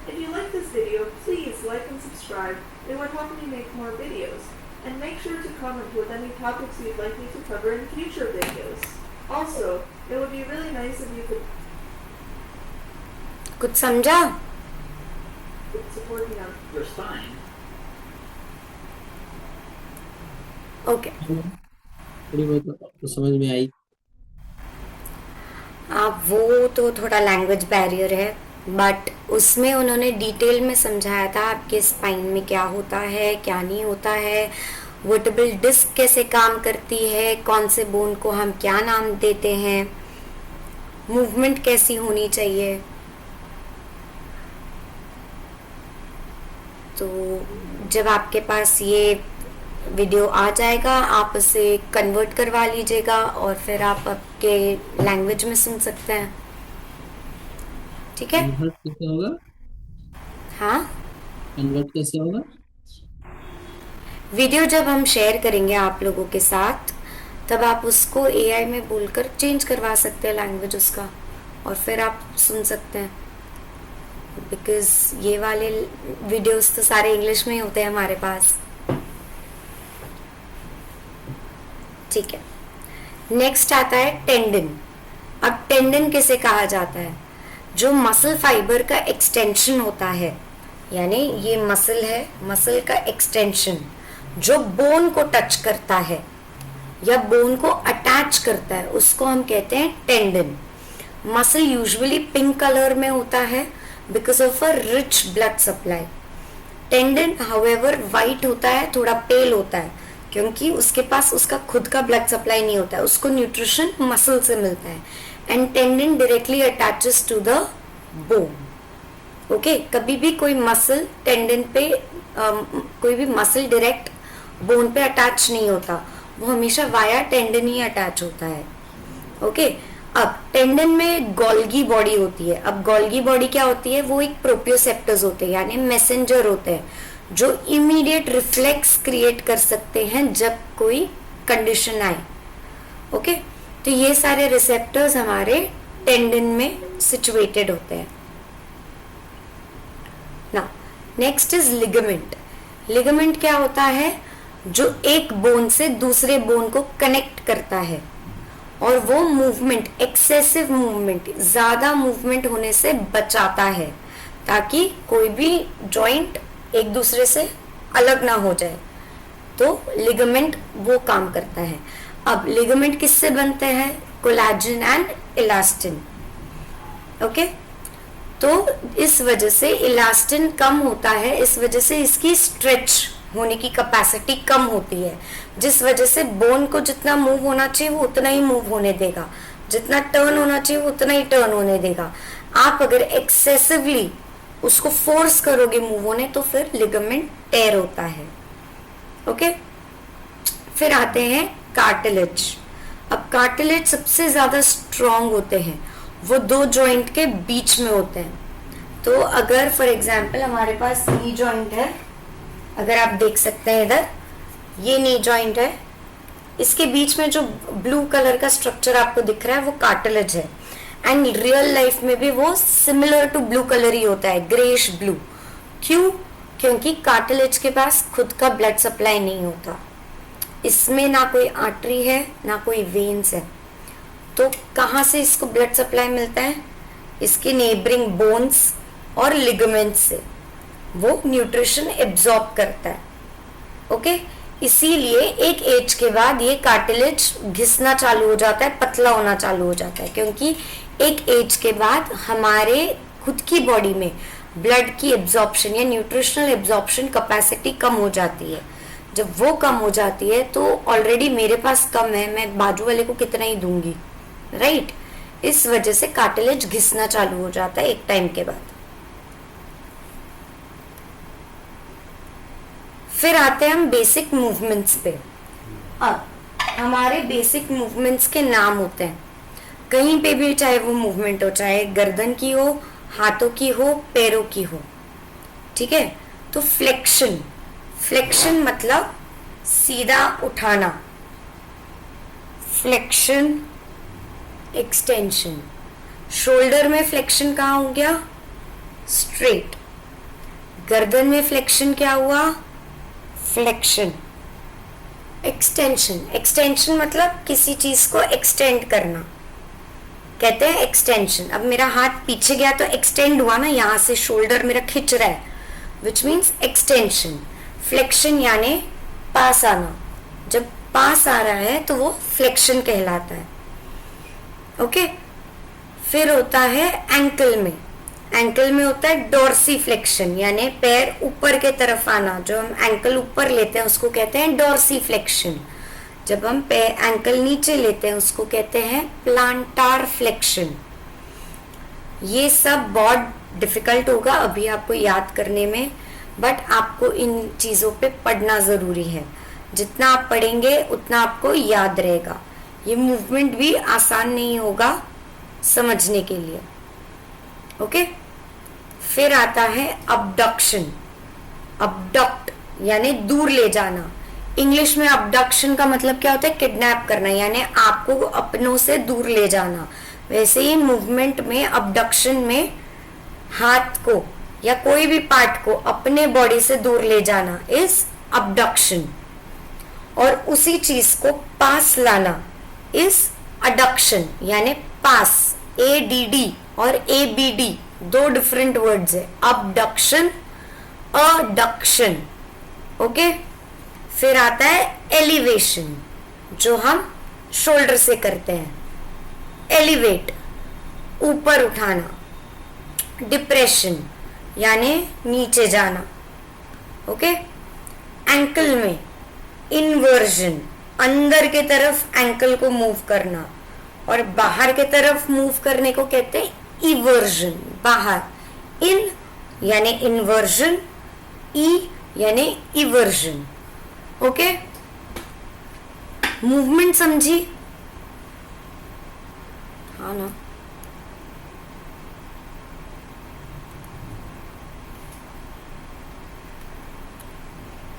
If you like this video, please like and subscribe. It would help me make more videos. And make sure to comment with any topics you'd like me to cover in future videos. Also, it would be really nice if you could कुछ समझा? support me on Your spine okay, थोड़ी बहुत आपको समझ में आई? आप वो तो थोड़ा लैंग्वेज बैरियर है, बट उसमें उन्होंने डिटेल में समझाया था आपके स्पाइन में क्या होता है, क्या नहीं होता है, वर्टेब्रल डिस्क कैसे काम करती है, कौन से बोन को हम क्या नाम देते हैं, मूवमेंट कैसी होनी चाहिए। तो जब आपके पास ये वीडियो आ जाएगा आप उसे कन्वर्ट करवा लीजिएगा और फिर आप आपके लैंग्वेज में सुन सकते हैं, ठीक है? कन्वर्ट कैसे होगा? हाँ, कन्वर्ट कैसे होगा? वीडियो जब हम शेयर करेंगे आप लोगों के साथ तब आप उसको एआई में बोलकर चेंज करवा सकते हैं लैंग्वेज उसका, और फिर आप सुन सकते हैं। बिकॉज ये वाले वीडियोस तो सारे इंग्लिश में ही होते हैं हमारे पास, ठीक है। नेक्स्ट आता है टेंडन। अब टेंडन किसे कहा जाता है? जो मसल फाइबर का एक्सटेंशन होता है, यानी ये मसल है, मसल का एक्सटेंशन जो बोन को टच करता है या बोन को अटैच करता है, उसको हम कहते हैं tendon. Muscle usually pink colour में होता है because of a rich blood supply. Tendon however white होता है, थोड़ा पेल होता है, क्योंकि उसके पास उसका खुद का ब्लड सप्लाई नहीं होता है, उसको न्यूट्रिशन मसल से मिलता है। And tendon directly attaches to the bone. Okay, कभी भी कोई मसल टेंडन पे कोई भी मसल डायरेक्ट बोन पे अटैच नहीं होता, वो हमेशा वाया टेंडन ही अटैच होता है। ओके, अब टेंडन में गोल्गी बॉडी होती है। अब गोल्गी बॉडी क्या होती है? वो एक प्रोप्रियोसेप्टर्स होते हैं, यानी मैसेंजर होते हैं जो इमीडिएट रिफ्लेक्स क्रिएट कर सकते हैं जब कोई कंडीशन आए। ओके, तो ये सारे रिसेप्टर्स हमारे टेंडन में सिचुएटेड होते हैं। ना नेक्स्ट इज लिगामेंट। लिगामेंट क्या होता है? जो एक बोन से दूसरे बोन को कनेक्ट करता है, और वो मूवमेंट, एक्सेसिव मूवमेंट, ज्यादा मूवमेंट होने से बचाता है ताकि कोई भी जॉइंट एक दूसरे से अलग ना हो जाए। तो लिगामेंट वो काम करता है। अब लिगामेंट किससे बनते हैं? Collagen and elastin. ओके, तो इस वजह से इलास्टिन कम होता है, इस वजह से इसकी स्ट्रेच होने की कैपेसिटी कम होती है, जिस वजह से बोन को जितना मूव होना चाहिए वो उतना ही मूव होने देगा, जितना टर्न होना चाहिए वो उतना ही टर्न होने देगा। आप अगर एक्सेसिवली उसको फोर्स करोगे मूव होने तो फिर लिगामेंट टेयर होता है। ओके, फिर आते हैं कार्टिलेज। अब कार्टिलेज सबसे ज्यादा स्ट्रॉन्ग होते हैं, वो दो जॉइंट के बीच में होते हैं। तो अगर फॉर एग्जाम्पल हमारे पास नी जॉइंट है, अगर आप देख सकते हैं इधर ये नी जॉइंट है, इसके बीच में जो ब्लू कलर का स्ट्रक्चर आपको दिख रहा है वो कार्टिलेज है। एंड रियल लाइफ में भी वो सिमिलर टू ब्लू कलर ही होता है, ग्रेश ब्लू। क्यों? क्योंकि कार्टिलेज के पास खुद का ब्लड सप्लाई नहीं होता, इसमें ना कोई आर्टरी है ना कोई वेन्स है। तो कहाँ से इसको ब्लड सप्लाई मिलता है? इसके नेबरिंग बोन्स और लिगामेंट्स से वो न्यूट्रिशन एब्जॉर्ब करता है। ओके, इसीलिए एक एज के बाद ये कार्टिलेज घिसना चालू हो जाता है, पतला होना चालू हो जाता है, क्योंकि एक एज के बाद हमारे खुद की बॉडी में ब्लड की एब्जॉर्प्शन या न्यूट्रिशनल एब्जॉर्प्शन कैपेसिटी कम हो जाती है। जब वो कम हो जाती है तो ऑलरेडी मेरे पास कम है, मैं बाजू वाले को कितना ही दूंगी, राइट? इस वजह से कार्टिलेज घिसना चालू हो जाता है एक टाइम के बाद। फिर आते हैं हम बेसिक मूवमेंट्स पे। अब हमारे बेसिक मूवमेंट्स के नाम होते हैं, कहीं पे भी चाहे वो मूवमेंट हो, चाहे गर्दन की हो, हाथों की हो, पैरों की हो, ठीक है? तो फ्लेक्शन, फ्लेक्शन मतलब सीधा उठाना, फ्लेक्शन, एक्सटेंशन। शोल्डर में फ्लेक्शन कहाँ हो गया? स्ट्रेट। गर्दन में फ्लेक्शन क्या हुआ? फ्लेक्शन। एक्सटेंशन, एक्सटेंशन मतलब किसी चीज को एक्सटेंड करना, कहते हैं एक्सटेंशन। अब मेरा हाथ पीछे गया तो एक्सटेंड हुआ ना, यहां से शोल्डर मेरा खिंच रहा है, विच मीन्स एक्सटेंशन। फ्लेक्शन यानी पास आना, जब पास आ रहा है तो वो फ्लेक्शन कहलाता है। ओके, फिर होता है एंकल में। एंकल में होता है डॉर्सीफ्लेक्शन, यानी पैर ऊपर के तरफ आना, जो हम एंकल ऊपर लेते हैं उसको कहते हैं डॉर्सीफ्लेक्शन। जब हम पैर एंकल नीचे लेते हैं उसको कहते हैं प्लांटार फ्लेक्शन। ये सब बहुत डिफिकल्ट होगा अभी आपको याद करने में, बट आपको इन चीज़ों पे पढ़ना ज़रूरी है। जितना आप पढ़ेंगे उतना आपको याद रहेगा। ये मूवमेंट भी आसान नहीं होगा समझने के लिए। ओके, फिर आता है अबडक्शन। अबडक्ट यानी दूर ले जाना। इंग्लिश में अबडक्शन का मतलब क्या होता है? किडनैप करना, यानी आपको अपनों से दूर ले जाना। वैसे ही मूवमेंट में अबडक्शन में हाथ को या कोई भी पार्ट को अपने बॉडी से दूर ले जाना इज अबडक्शन, और उसी चीज को पास लाना इज अडक्शन, यानी पास। ADD और ABD दो डिफरेंट वर्ड्स है, अबडक्शन अडक्शन। ओके, फिर आता है एलिवेशन, जो हम शोल्डर से करते हैं। एलिवेट ऊपर उठाना, डिप्रेशन यानी नीचे जाना। ओके, एंकल में इन्वर्जन, अंदर के तरफ एंकल को मूव करना, और बाहर के तरफ मूव करने को कहते हैं इवर्जन, बाहर। इन यानी इन्वर्जन, ई यानी इवर्जन। ओके, मूवमेंट समझी? हाँ ना?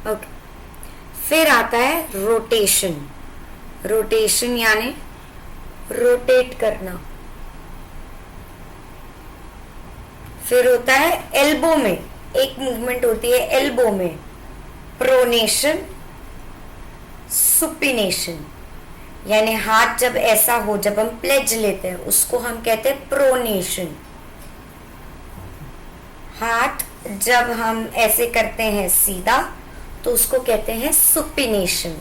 ओके, फिर आता है रोटेशन। रोटेशन यानी रोटेट करना। फिर होता है एल्बो में, एक मूवमेंट होती है एल्बो में, प्रोनेशन सुपिनेशन, यानी हाथ जब ऐसा हो, जब हम प्लेज लेते हैं उसको हम कहते हैं प्रोनेशन। हाथ जब हम ऐसे करते हैं सीधा तो उसको कहते हैं सुपिनेशन।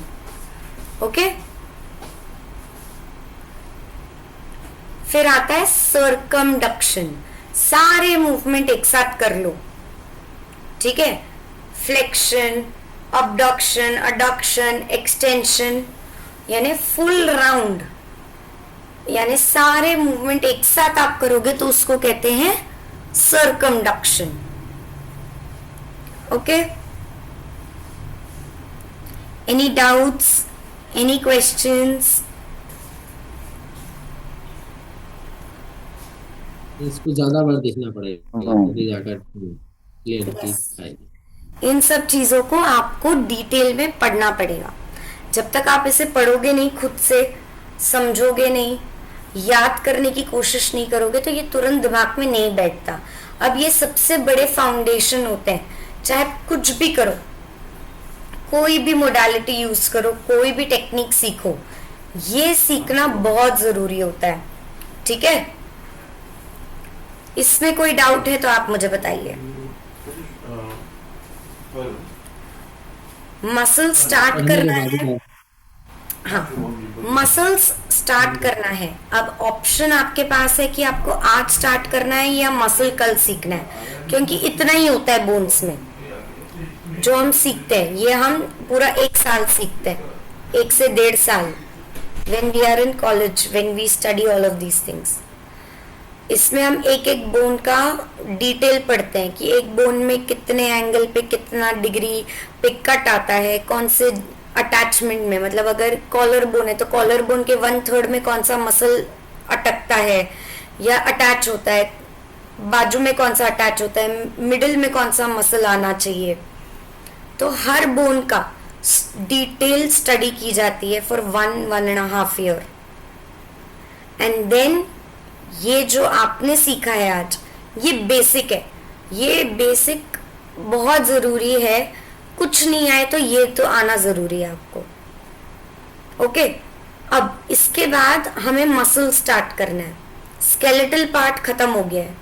ओके, फिर आता है सर्कमडक्शन। सारे मूवमेंट एक साथ कर लो, ठीक है? फ्लेक्शन, अबडक्शन, अडक्शन, एक्सटेंशन, यानी फुल राउंड, यानी सारे मूवमेंट एक साथ आप करोगे तो उसको कहते हैं circumduction. Okay, any doubts, any questions? इसको ज्यादा बार देखना पड़ेगा तभी जाकर क्लियरिटी आएगी। इन सब चीजों को आपको डिटेल में पढ़ना पड़ेगा। जब तक आप इसे पढ़ोगे नहीं, खुद से समझोगे नहीं, याद करने की कोशिश नहीं करोगे तो ये तुरंत दिमाग में नहीं बैठता। अब ये सबसे बड़े फाउंडेशन होते हैं, चाहे कुछ भी करो, कोई भी मोडालिटी यूज करो, कोई भी टेक्निक सीखो, ये सीखना बहुत जरूरी होता है। ठीक है, इसमें कोई डाउट है तो आप मुझे बताइए। मसल स्टार्ट करना है, हाँ, मसल्स स्टार्ट करना है। अब ऑप्शन आपके पास है कि आपको आज स्टार्ट करना है या मसल कल सीखना है, क्योंकि इतना ही होता है बोन्स में जो हम सीखते हैं। ये हम पूरा 1 साल सीखते हैं, 1 से 1.5 साल, when we are in college, when we study all of these things। इसमें हम एक एक बोन का डिटेल पढ़ते हैं कि एक बोन में कितने एंगल पे कितना डिग्री पे कट आता है, कौन से अटैचमेंट में, मतलब अगर कॉलर बोन है तो कॉलर बोन के 1/3 में कौन सा मसल अटकता है या अटैच होता है, बाजू में कौन सा अटैच होता है, मिडिल में कौन सा मसल आना चाहिए। तो हर बोन का डिटेल स्टडी की जाती है फॉर 1.5 ईयर। एंड देन ये जो आपने सीखा है आज, ये बेसिक है, ये बेसिक बहुत जरूरी है। कुछ नहीं आए तो ये तो आना जरूरी है आपको। ओके, अब इसके बाद हमें मसल स्टार्ट करना है। स्केलेटल पार्ट खत्म हो गया है,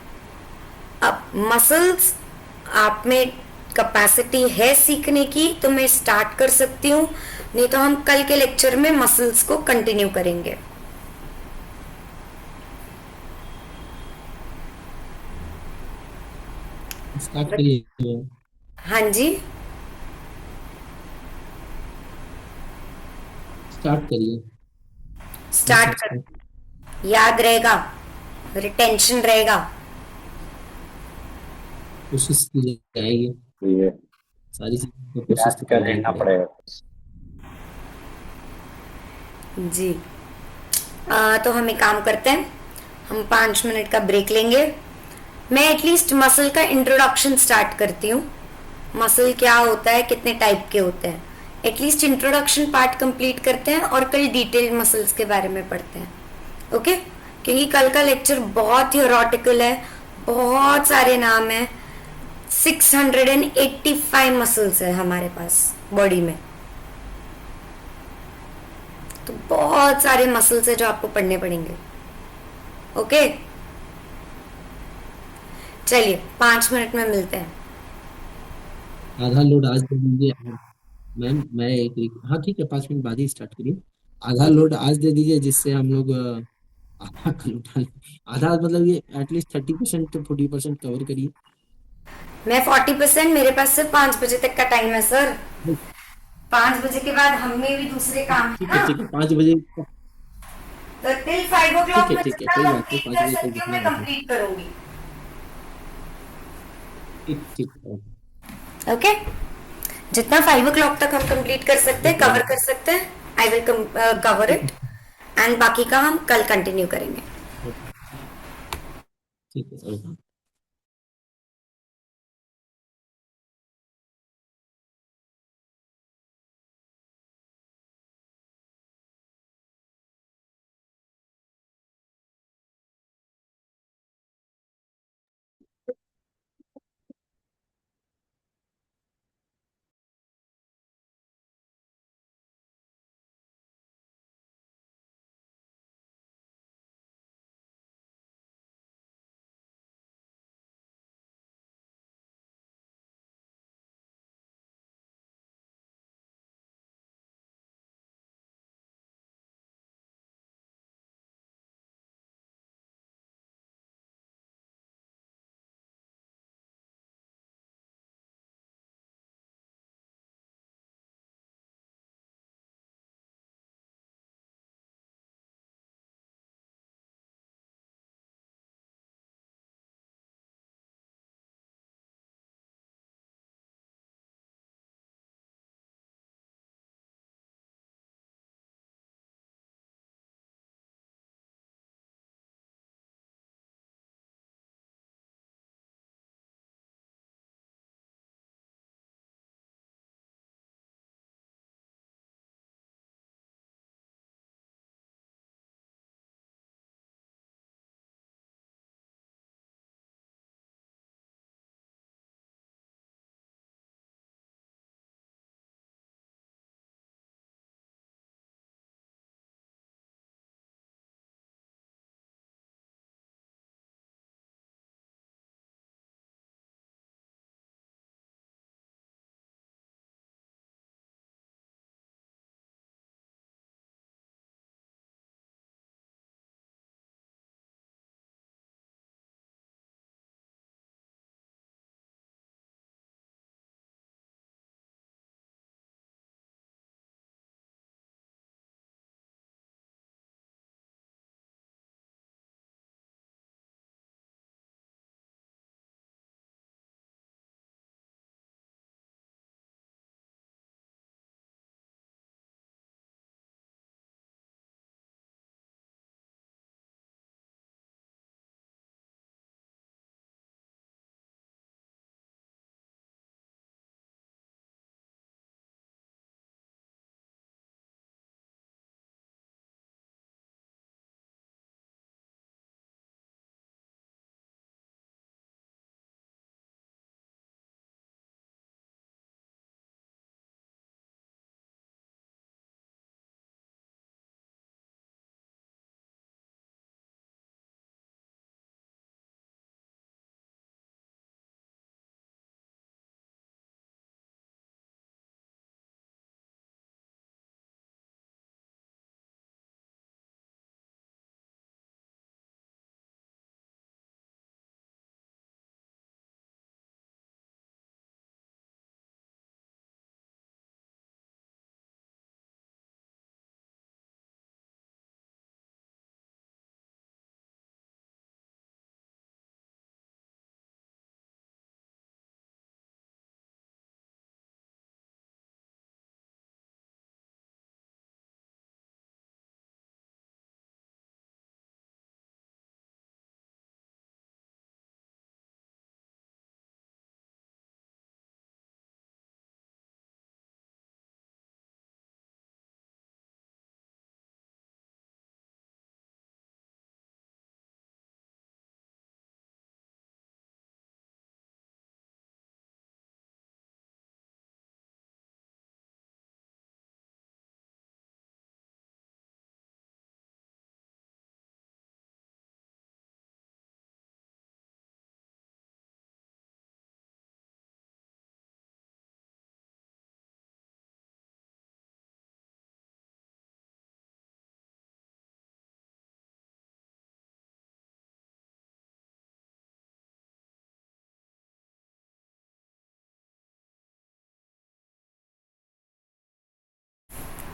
अब मसल्स आप में कैपेसिटी है सीखने की तो मैं स्टार्ट कर सकती हूँ, नहीं तो हम कल के लेक्चर में मसल्स को कंटिन्यू करेंगे। स्टार्ट करिए। हाँ जी, स्टार्ट करिए। स्टार्ट कर। याद रहेगा, रिटेंशन रहेगा। कोशिश की जाएगी, ये सारी चीजों को कोशिश याद तो कर करना ही लेना पड़ेगा। पड़ेगा। जी। तो हम एक काम करते हैं, हम 5 मिनट का ब्रेक लेंगे। मैं एटलीस्ट मसल का इंट्रोडक्शन स्टार्ट करती हूँ। मसल क्या होता है, कितने टाइप के होते हैं, एटलीस्ट इंट्रोडक्शन पार्ट कंप्लीट करते हैं और कल डिटेल्ड मसल्स के बारे में पढ़ते हैं। ओके, क्योंकि कल का लेक्चर बहुत थियोरेटिकल है, बहुत सारे नाम हैं। 685 मसल्स है हमारे पास बॉडी में, तो बहुत सारे मसल्स है जो आपको पढ़ने पड़ेंगे। ओके, चलिए 5 मिनट में मिलते हैं। आधा लोड आज दे दीजिए मैम। मैं हाँ ठीक है, 5 मिनट बाद ही स्टार्ट करिए। आधा लोड आज दे दीजिए, जिससे हम लोग आधा कल उठा लें। आधा मतलब ये एटलीस्ट 30% to 40% कवर करिए। मैं 40%, मेरे पास सिर्फ 5 बजे तक का टाइम है सर। 5 बजे के बाद हमें भी दूसरे काम है ना, ठीक है 5 बजे। तो टिल 5 o'clock में ठीक है, जितना कोई बात नहीं, कंप्लीट 5 कर बजे तक सकती हूँ जितना मैं आप। कंप्लीट करूंगी। ठीक। ओके, जितना 5 o'clock तक हम कंप्लीट कर सकते हैं, कवर ओके। कर सकते हैं, I will cover it. And बाकी का हम कल कंटिन्यू करेंगे। ठीक है ओके।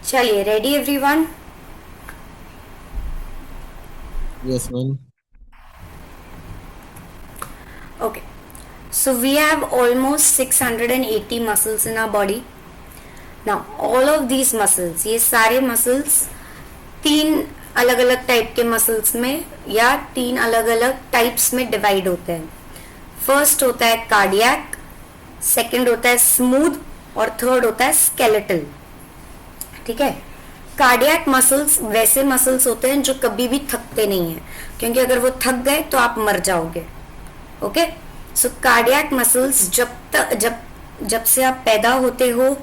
चलिए, ready everyone? Yes, ma'am. Okay. So we have almost 680 muscles in our body. Now all of these muscles, ये सारे muscles तीन अलग अलग टाइप के मसल्स में या तीन अलग अलग टाइप्स में डिवाइड होते हैं. फर्स्ट होता है कार्डियक, सेकंड होता है स्मूथ और थर्ड होता है स्केलेटल. ठीक है. कार्डियक मसल्स वैसे मसल्स होते हैं जो कभी भी थकते नहीं हैं, क्योंकि अगर वो थक गए तो आप मर जाओगे. ओके. सो कार्डियक मसल्स जब से आप पैदा होते हो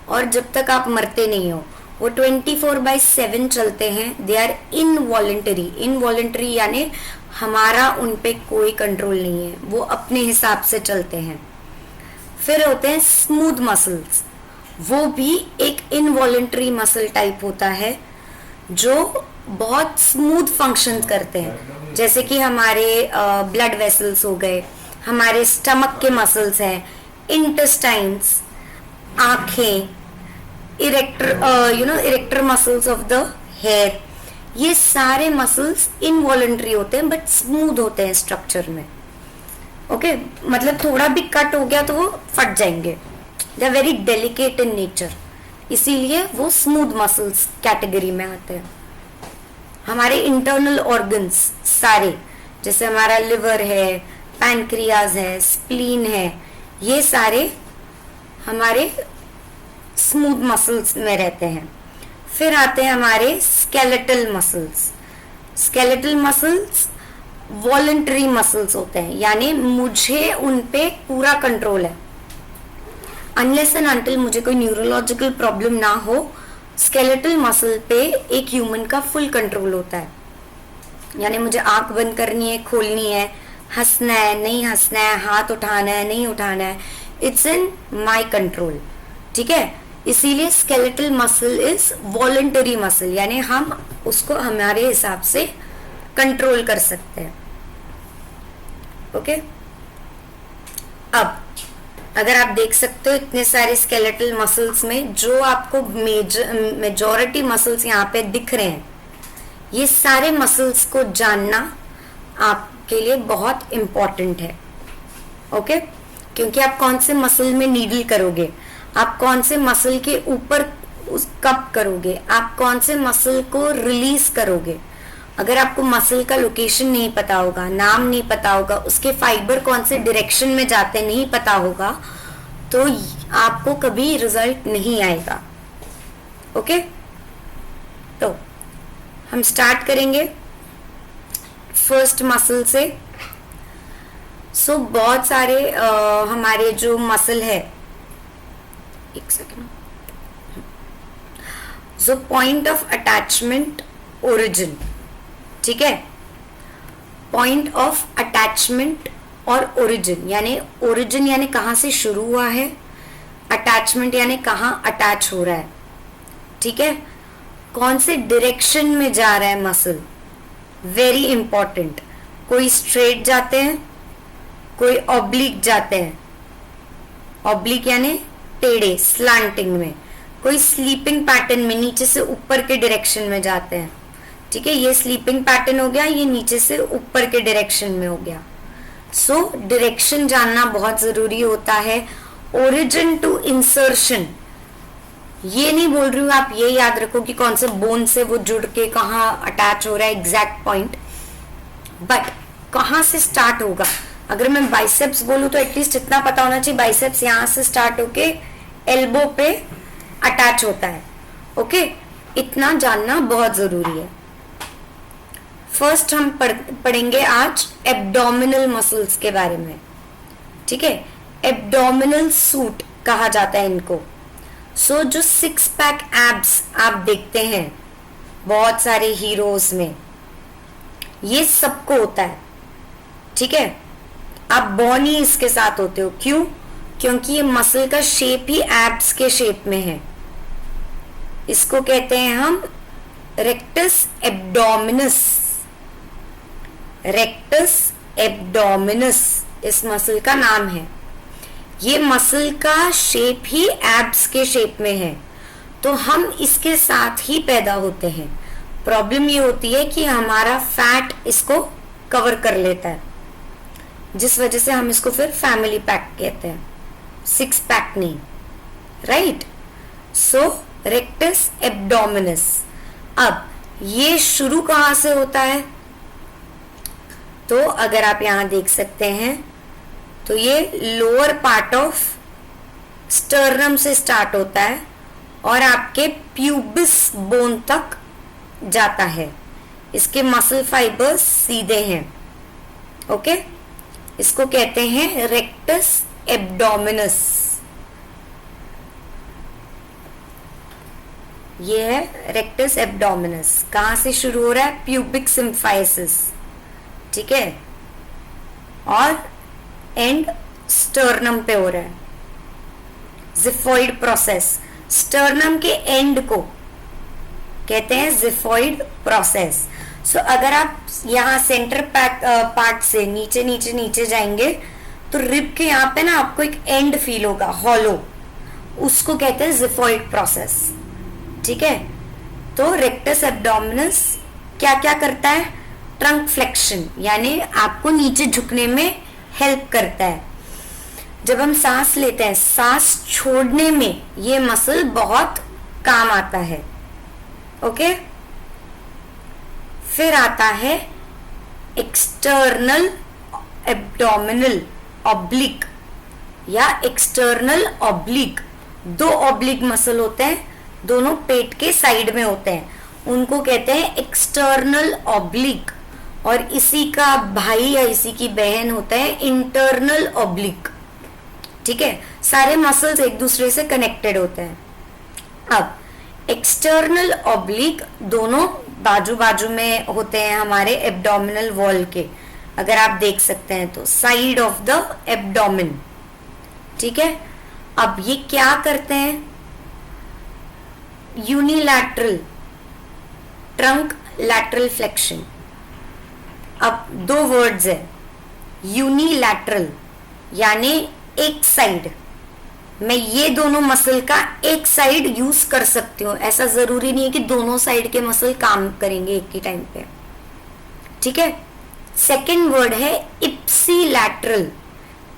और जब तक आप मरते नहीं हो, वो 24/7 चलते हैं. दे आर इनवॉलेंटरी यानी हमारा उन पे कोई कंट्रोल नहीं है, वो अपने हिसाब से चलते हैं. फिर होते हैं स्मूथ मसल्स. वो भी एक इनवॉलेंटरी मसल टाइप होता है जो बहुत स्मूथ फंक्शन करते हैं, जैसे कि हमारे ब्लड वेसल्स हो गए, हमारे स्टमक के मसल्स हैं, इंटेस्टाइन्स, आंखें, erector muscles of the hair. ये सारे मसल्स इनवॉलेंटरी होते हैं बट स्मूथ होते हैं स्ट्रक्चर में. ओके. मतलब थोड़ा भी कट हो गया तो वो फट जाएंगे. They are very delicate in nature, इसीलिए वो स्मूथ मसल्स कैटेगरी में आते हैं. हमारे इंटरनल ऑर्गन्स सारे, जैसे हमारा लिवर है, पैनक्रियाज है, स्प्लीन है, ये सारे हमारे स्मूथ मसल्स में रहते हैं. फिर आते हैं हमारे skeletal muscles. Skeletal muscles voluntary muscles होते हैं, यानी मुझे उन पे पूरा कंट्रोल है. अनलेस एंड अनटिल मुझे कोई न्यूरोलॉजिकल प्रॉब्लम ना हो, स्केलेटल मसल पे एक ह्यूमन का फुल कंट्रोल होता है. यानी मुझे आंख बंद करनी है, खोलनी है, हंसना है, नहीं हंसना है, हाथ उठाना है, नहीं उठाना है, इट्स इन माई कंट्रोल. ठीक है. इसीलिए skeletal muscle is voluntary muscle, यानी हम उसको हमारे हिसाब से कंट्रोल कर सकते हैं. ओके. अब अगर आप देख सकते हो इतने सारे स्केलेटल मसल्स में जो आपको मेजॉरिटी मसल्स यहाँ पे दिख रहे हैं, ये सारे मसल्स को जानना आपके लिए बहुत इम्पोर्टेंट है. ओके. क्योंकि आप कौन से मसल में नीडल करोगे, आप कौन से मसल के ऊपर कब करोगे, आप कौन से मसल को रिलीज करोगे. अगर आपको मसल का लोकेशन नहीं पता होगा, नाम नहीं पता होगा, उसके फाइबर कौन से डायरेक्शन में जाते नहीं पता होगा, तो आपको कभी रिजल्ट नहीं आएगा. ओके. तो हम स्टार्ट करेंगे फर्स्ट मसल से. सो बहुत सारे हमारे जो मसल है, एक सेकेंड, जो पॉइंट ऑफ अटैचमेंट ओरिजिन. ठीक है. पॉइंट ऑफ अटैचमेंट और ओरिजिन यानी कहां से शुरू हुआ है, अटैचमेंट यानी कहां अटैच हो रहा है. ठीक है. कौन से डायरेक्शन में जा रहा है मसल, वेरी इंपॉर्टेंट. कोई स्ट्रेट जाते हैं, कोई ऑब्लिक जाते हैं. ऑब्लिक यानी टेढ़े स्लांटिंग में. कोई स्लीपिंग पैटर्न में नीचे से ऊपर के डायरेक्शन में जाते हैं. ठीक है. ये स्लीपिंग पैटर्न हो गया, ये नीचे से ऊपर के डायरेक्शन में हो गया. सो डायरेक्शन जानना बहुत जरूरी होता है. ओरिजिन टू इंसर्शन, ये नहीं बोल रही हूँ आप ये याद रखो कि कौन से बोन से वो जुड़ के कहाँ अटैच हो रहा है, एग्जैक्ट पॉइंट, बट कहाँ से स्टार्ट होगा. अगर मैं बाइसेप्स बोलूँ तो एटलीस्ट इतना पता होना चाहिए, बाइसेप्स यहाँ से स्टार्ट होके एल्बो पे अटैच होता है. ओके. इतना जानना बहुत जरूरी है. फर्स्ट हम पढ़ेंगे आज एब्डोमिनल मसल्स के बारे में. ठीक है. एब्डोमिनल सूट कहा जाता है इनको. सो जो 6 पैक एब्स आप देखते हैं बहुत सारे हीरोज में, ये सबको होता है. ठीक है. आप बॉर्न ही इसके साथ होते हो. क्यों? क्योंकि ये मसल का शेप ही एब्स के शेप में है. इसको कहते हैं हम रेक्टस एब्डोमिनस. रेक्टस एब्डोमिनस इस मसल का नाम है. ये मसल का शेप ही एब्स के शेप में है. तो हम इसके साथ ही पैदा होते हैं। प्रॉब्लम ये होती है कि हमारा फैट इसको कवर कर लेता है, जिस वजह से हम इसको फिर फैमिली पैक कहते हैं, 6 पैक नहीं, राइट। सो रेक्टस एब्डोमिनस। अब ये शुरू कहां से होता है? तो अगर आप यहां देख सकते हैं तो ये लोअर पार्ट ऑफ स्टर्नम से स्टार्ट होता है और आपके प्यूबिस बोन तक जाता है। इसके मसल फाइबर्स सीधे हैं, ओके। इसको कहते हैं रेक्टस एब्डोमिनस। ये है रेक्टस एब्डोमिनस। कहां से शुरू हो रहा है? प्यूबिक सिम्फाइसिस, ठीक है, और एंड स्टर्नम पे हो रहा है। जिफॉइड प्रोसेस, स्टर्नम के एंड को कहते हैं जिफॉइड प्रोसेस। सो अगर आप यहाँ सेंटर पार्ट से नीचे नीचे नीचे जाएंगे तो रिब के यहाँ पे ना आपको एक एंड फील होगा, हॉलो, उसको कहते हैं जिफॉइड प्रोसेस, ठीक है। तो रेक्टस एब्डोमिनस क्या क्या करता है? ट्रंक फ्लेक्शन, यानी आपको नीचे झुकने में हेल्प करता है। जब हम सांस लेते हैं, सांस छोड़ने में ये मसल बहुत काम आता है, ओके। फिर आता है एक्सटर्नल एब्डोमिनल ऑब्लिक या एक्सटर्नल ऑब्लिक। 2 ऑब्लिक मसल होते हैं, दोनों पेट के साइड में होते हैं, उनको कहते हैं एक्सटर्नल ऑब्लिक। और इसी का भाई या इसी की बहन होता है इंटरनल ऑब्लिक, ठीक है। सारे मसल्स एक दूसरे से कनेक्टेड होते हैं। अब एक्सटर्नल ऑब्लिक दोनों बाजू बाजू में होते हैं हमारे एब्डोमिनल वॉल के, अगर आप देख सकते हैं तो साइड ऑफ द एब्डोमिन, ठीक है। अब ये क्या करते हैं? Unilateral trunk lateral flexion. अब 2 वर्ड्स है, यूनिलैटरल यानी एक साइड। मैं ये दोनों मसल का एक साइड यूज कर सकती हूँ, ऐसा जरूरी नहीं है कि दोनों साइड के मसल काम करेंगे एक ही टाइम पे, ठीक है। सेकेंड वर्ड है इप्सीलैटरल।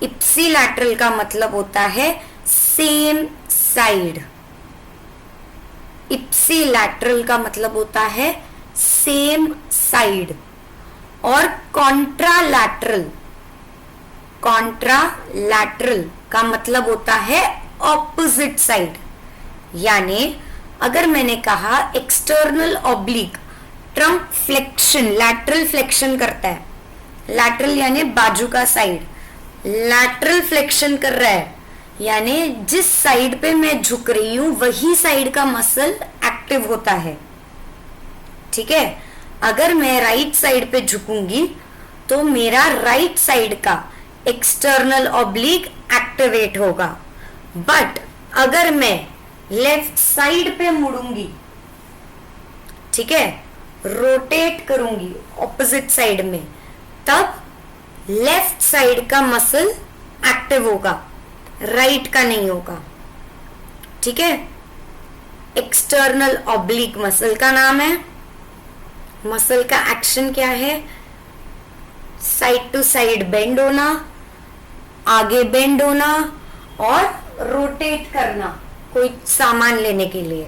इप्सीलैटरल का मतलब होता है सेम साइड। इप्सीलैटरल का मतलब होता है सेम साइड। और कॉन्ट्रालैटरल, कॉन्ट्रालैटरल का मतलब होता है ऑपोजिट साइड। यानी अगर मैंने कहा external oblique trunk flexion, lateral flexion करता है, लैटरल यानी बाजू का साइड, लैटरल फ्लेक्शन कर रहा है, यानी जिस साइड पे मैं झुक रही हूं वही साइड का मसल एक्टिव होता है, ठीक है। अगर मैं राइट साइड पे झुकूंगी तो मेरा राइट साइड का एक्सटर्नल ऑब्लिक एक्टिवेट होगा। बट अगर मैं लेफ्ट साइड पे मुड़ूंगी, ठीक है, रोटेट करूंगी ऑपोजिट साइड में, तब लेफ्ट साइड का मसल एक्टिव होगा, राइट का नहीं होगा, ठीक है। एक्सटर्नल ऑब्लिक मसल का नाम है। मसल का एक्शन क्या है? साइड टू साइड बेंड होना, आगे बेंड होना और रोटेट करना कोई सामान लेने के लिए।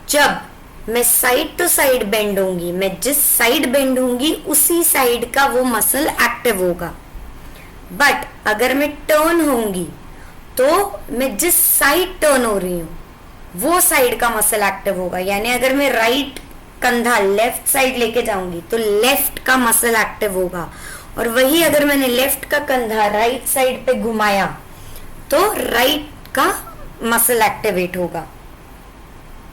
जब मैं साइड टू साइड बेंड होंगी, मैं जिस साइड बेंड होंगी उसी साइड का वो मसल एक्टिव होगा। बट अगर मैं टर्न होंगी तो मैं जिस साइड टर्न हो रही हूं वो साइड का मसल एक्टिव होगा। यानी अगर मैं राइट कंधा लेफ्ट साइड लेके जाऊंगी तो लेफ्ट का मसल एक्टिव होगा, और वही अगर मैंने लेफ्ट का कंधा राइट साइड पे घुमाया तो राइट का मसल एक्टिवेट होगा।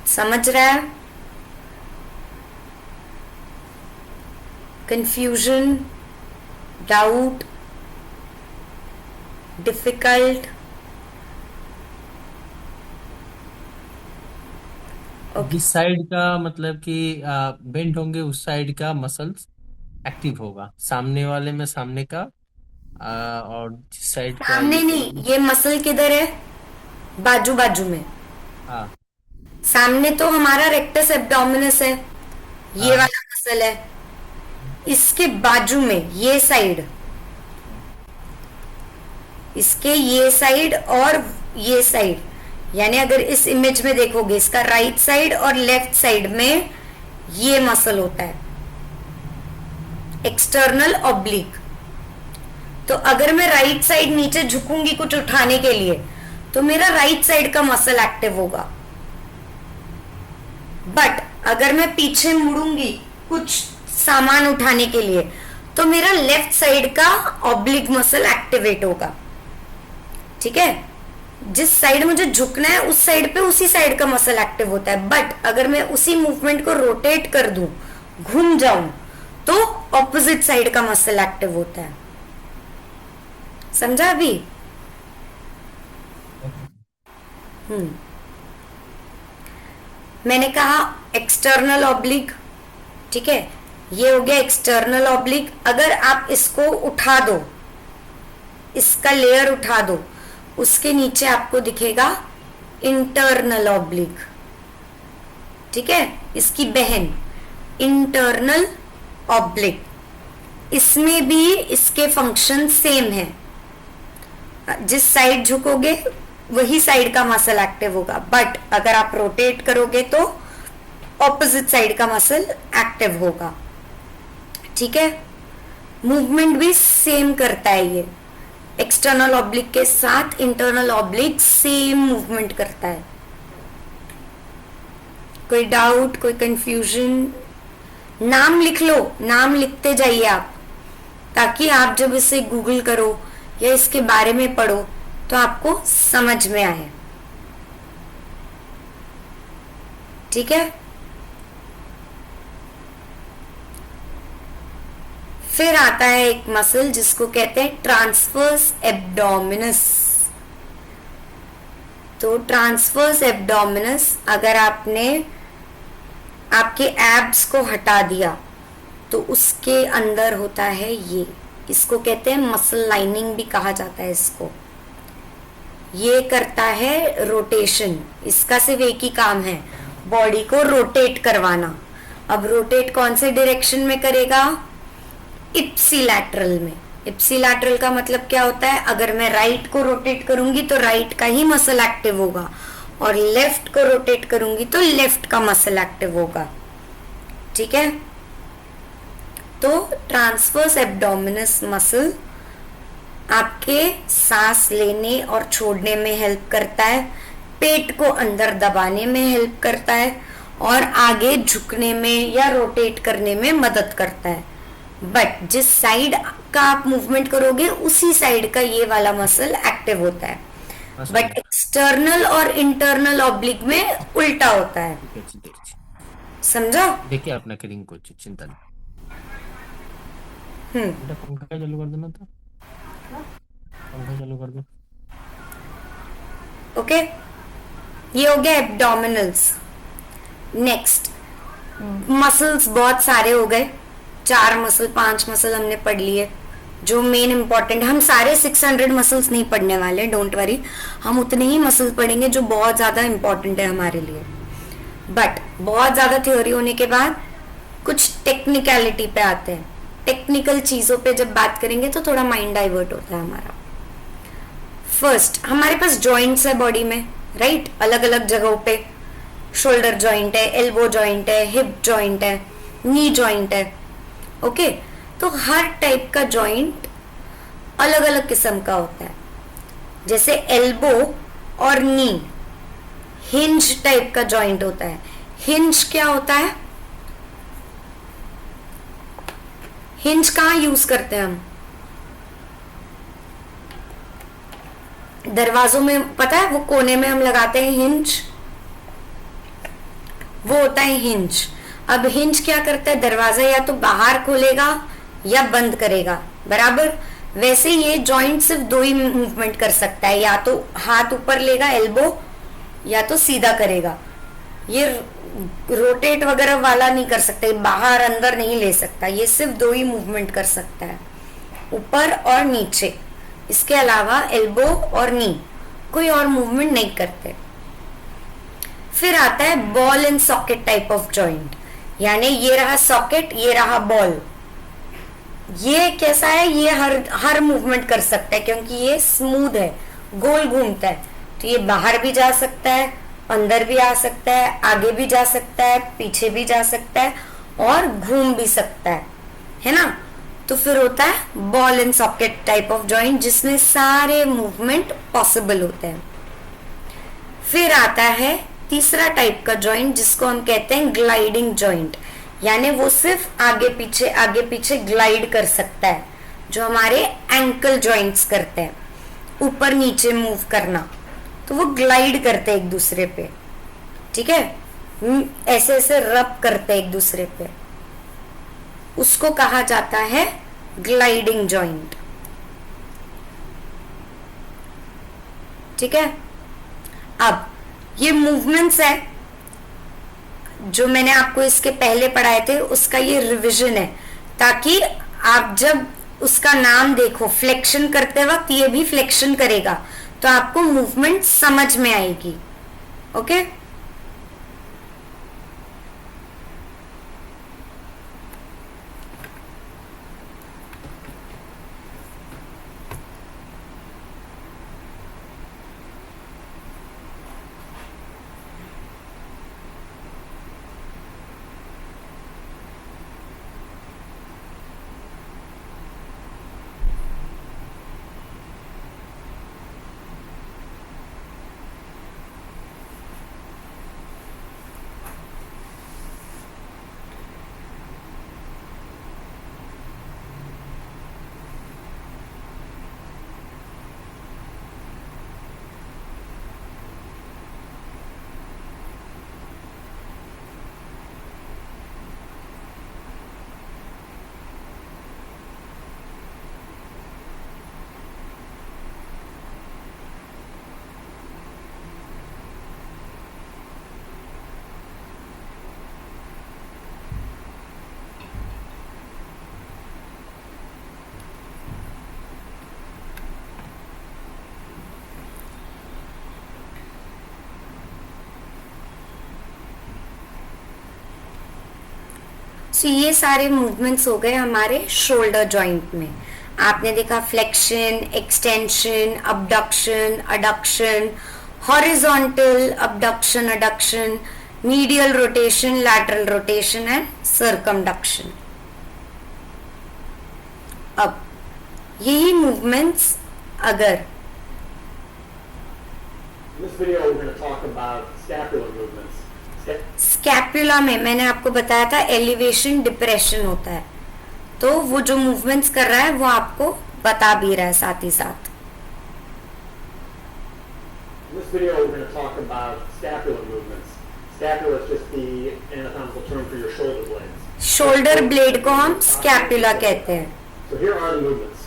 समझ रहा है? Confusion, doubt, difficult? जिस साइड का मतलब कि बेंड होंगे उस साइड का मसल्स एक्टिव होगा, सामने वाले में सामने का और जिस साइड का सामने नहीं, ये मसल किधर है? बाजू बाजू में। हाँ सामने तो हमारा रेक्टस एब्डोमिनस है, ये वाला मसल है। इसके बाजू में ये साइड, इसके ये साइड और ये साइड, यानी अगर इस इमेज में देखोगे इसका राइट साइड और लेफ्ट साइड में ये मसल होता है एक्सटर्नल ऑब्लिक। तो अगर मैं राइट साइड नीचे झुकूंगी कुछ उठाने के लिए तो मेरा राइट साइड का मसल एक्टिव होगा, बट अगर मैं पीछे मुड़ूंगी कुछ सामान उठाने के लिए तो मेरा लेफ्ट साइड का ऑब्लिक मसल एक्टिवेट होगा। ठीक है, जिस साइड मुझे झुकना है उस साइड पे उसी साइड का मसल एक्टिव होता है, बट अगर मैं उसी मूवमेंट को रोटेट कर दूं, घूम जाऊं, तो ऑपोजिट साइड का मसल एक्टिव होता है। समझा अभी? मैंने कहा एक्सटर्नल ऑब्लिक, ठीक है, ये हो गया एक्सटर्नल ऑब्लिक। अगर आप इसको उठा दो, इसका लेयर उठा दो, उसके नीचे आपको दिखेगा इंटरनल ऑब्लिक। ठीक है, इसकी बहन इंटरनल ऑब्लिक। इसमें भी इसके फंक्शन सेम है, जिस साइड झुकोगे वही साइड का मसल एक्टिव होगा, बट अगर आप रोटेट करोगे तो ऑपोजिट साइड का मसल एक्टिव होगा। ठीक है, मूवमेंट भी सेम करता है ये, एक्सटर्नल ऑब्लिक के साथ इंटरनल ऑब्लिक सेम मूवमेंट करता है। कोई डाउट, कोई कंफ्यूजन? नाम लिख लो, नाम लिखते जाइए आप, ताकि आप जब इसे गूगल करो या इसके बारे में पढ़ो तो आपको समझ में आए। ठीक है, फिर आता है एक मसल जिसको कहते हैं ट्रांसवर्स एब्डोमिनस। तो ट्रांसवर्स एब्डोमिनस, अगर आपने आपके एब्स को हटा दिया तो उसके अंदर होता है ये, इसको कहते हैं मसल लाइनिंग भी कहा जाता है इसको। ये करता है रोटेशन, इसका सिर्फ एक ही काम है, बॉडी को रोटेट करवाना। अब रोटेट कौन से डायरेक्शन में करेगा? इप्सिलैटरल में। इप्सिलैटरल का मतलब क्या होता है? अगर मैं राइट को रोटेट करूंगी तो राइट का ही मसल एक्टिव होगा, और लेफ्ट को रोटेट करूंगी तो लेफ्ट का मसल एक्टिव होगा। ठीक है, तो ट्रांसवर्स एब्डोमिनस मसल आपके सांस लेने और छोड़ने में हेल्प करता है, पेट को अंदर दबाने में हेल्प करता है, और आगे झुकने में या रोटेट करने में मदद करता है। बट जिस साइड का आप मूवमेंट करोगे उसी साइड का ये वाला मसल एक्टिव होता है, बट एक्सटर्नल और इंटरनल ऑब्लिक में उल्टा होता है। समझा? देखिए अपना करिंग कुछ चिंता नहीं। बेटा पंखा चालू कर देना था, पंखा चालू कर दो। ओके, ये हो गया एब्डोमिनल्स। नेक्स्ट मसल्स बहुत सारे हो गए, 4 मसल 5 मसल हमने पढ़ लिए जो मेन इंपॉर्टेंट। हम सारे 600 मसल्स नहीं पढ़ने वाले, डोंट वरी, हम उतने ही मसल्स पढ़ेंगे जो बहुत ज्यादा इंपॉर्टेंट है हमारे लिए। बट बहुत ज्यादा थ्योरी होने के बाद कुछ टेक्निकलिटी पे आते हैं। टेक्निकल चीजों पे जब बात करेंगे तो थोड़ा माइंड डाइवर्ट होता है हमारा। फर्स्ट, हमारे पास जॉइंट्स है बॉडी में, राइट, अलग अलग जगहों पे। शोल्डर जॉइंट है, एल्बो जॉइंट है, हिप जॉइंट है, नी जॉइंट है। ओके, तो हर टाइप का जॉइंट अलग अलग किस्म का होता है। जैसे एल्बो और नी हिंज टाइप का जॉइंट होता है। हिंज क्या होता है? हिंज कहाँ यूज करते हैं हम? दरवाजों में, पता है वो कोने में हम लगाते हैं हिंज, वो होता है हिंज। अब हिंज क्या करता है? दरवाजा या तो बाहर खोलेगा या बंद करेगा, बराबर। वैसे ये जॉइंट सिर्फ 2 ही मूवमेंट कर सकता है, या तो हाथ ऊपर लेगा एल्बो, या तो सीधा करेगा। ये रोटेट वगैरह वाला नहीं कर सकता, बाहर अंदर नहीं ले सकता, ये सिर्फ 2 ही मूवमेंट कर सकता है, ऊपर और नीचे। इसके अलावा एल्बो और नी कोई और मूवमेंट नहीं करते। फिर आता है ball and socket type of joint, यानी ये रहा सॉकेट, ये रहा बॉल। ये कैसा है, ये हर मूवमेंट कर सकता है क्योंकि ये स्मूथ है, गोल घूमता है, तो ये बाहर भी जा सकता है, अंदर भी आ सकता है, आगे भी जा सकता है, पीछे भी जा सकता है और घूम भी सकता है ना। तो फिर होता है ball and socket type of joint जिसमें सारे मूवमेंट पॉसिबल होते हैं। फिर आता है तीसरा टाइप का जॉइंट जिसको हम कहते हैं ग्लाइडिंग जॉइंट, यानी वो सिर्फ आगे पीछे ग्लाइड कर सकता है, जो हमारे एंकल जॉइंट्स करते हैं, ऊपर नीचे मूव करना, तो वो ग्लाइड करते हैं एक दूसरे पे, ठीक है, ऐसे ऐसे रब करते हैं एक दूसरे पे, उसको कहा जाता है ग्लाइडिंग जॉइंट। ठीक है, अब ये मूवमेंट्स है जो मैंने आपको इसके पहले पढ़ाए थे, उसका ये रिवीजन है, ताकि आप जब उसका नाम देखो फ्लेक्शन करते वक्त ये भी फ्लेक्शन करेगा तो आपको मूवमेंट समझ में आएगी। ओके, सो ये सारे मूवमेंट्स हो गए हमारे शोल्डर जॉइंट में। आपने देखा flexion, extension, abduction, adduction, horizontal abduction, adduction, medial rotation, lateral rotation and circumduction. अब यही मूवमेंट्स अगर In this video, we're going to talk about scapular movements. Scapula में मैंने आपको बताया था एलिवेशन डिप्रेशन होता है, तो वो जो मूवमेंट्स कर रहा है वो आपको बता भी रहा है साथ ही साथ। In this video, we're going to talk about scapular movements. Scapula is just the anatomical term for your shoulder blades. Shoulder blade को हम स्कैपुला कहते हैं। So here are the movements.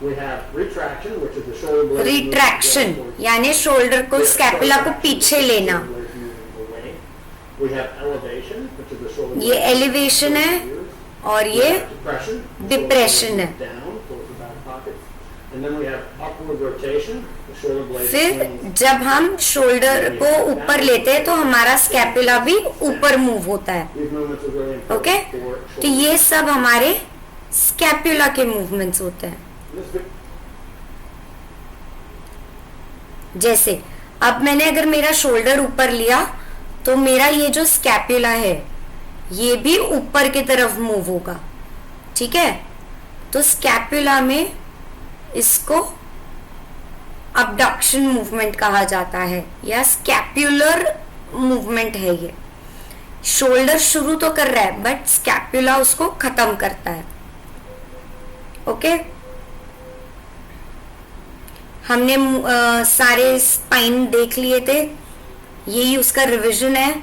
We have retraction, which is the shoulder blade. Retraction यानी शोल्डर को, स्कैपुला को पीछे लेना। We have elevation, which is the shoulder blade. ये एलिवेशन है और We ये have depression. डिप्रेशन है। Down towards the back pocket. And then we have upward rotation. The shoulder blade फिर swings. जब हम शोल्डर को ऊपर लेते हैं तो हमारा स्कैपुला भी ऊपर मूव होता है। These movements are really important okay, for तो shoulder. ये सब हमारे स्कैपुला के मूवमेंट्स होते हैं। This vi- जैसे अब मैंने अगर मेरा शोल्डर ऊपर लिया तो मेरा ये जो स्कैपुला है ये भी ऊपर की तरफ मूव होगा, ठीक है। तो स्कैपुला में इसको अबडक्शन मूवमेंट कहा जाता है या स्कैपुलर मूवमेंट है। ये शोल्डर शुरू तो कर रहा है बट स्कैपुला उसको खत्म करता है। ओके, हमने सारे स्पाइन देख लिए थे, यही उसका रिवीजन है।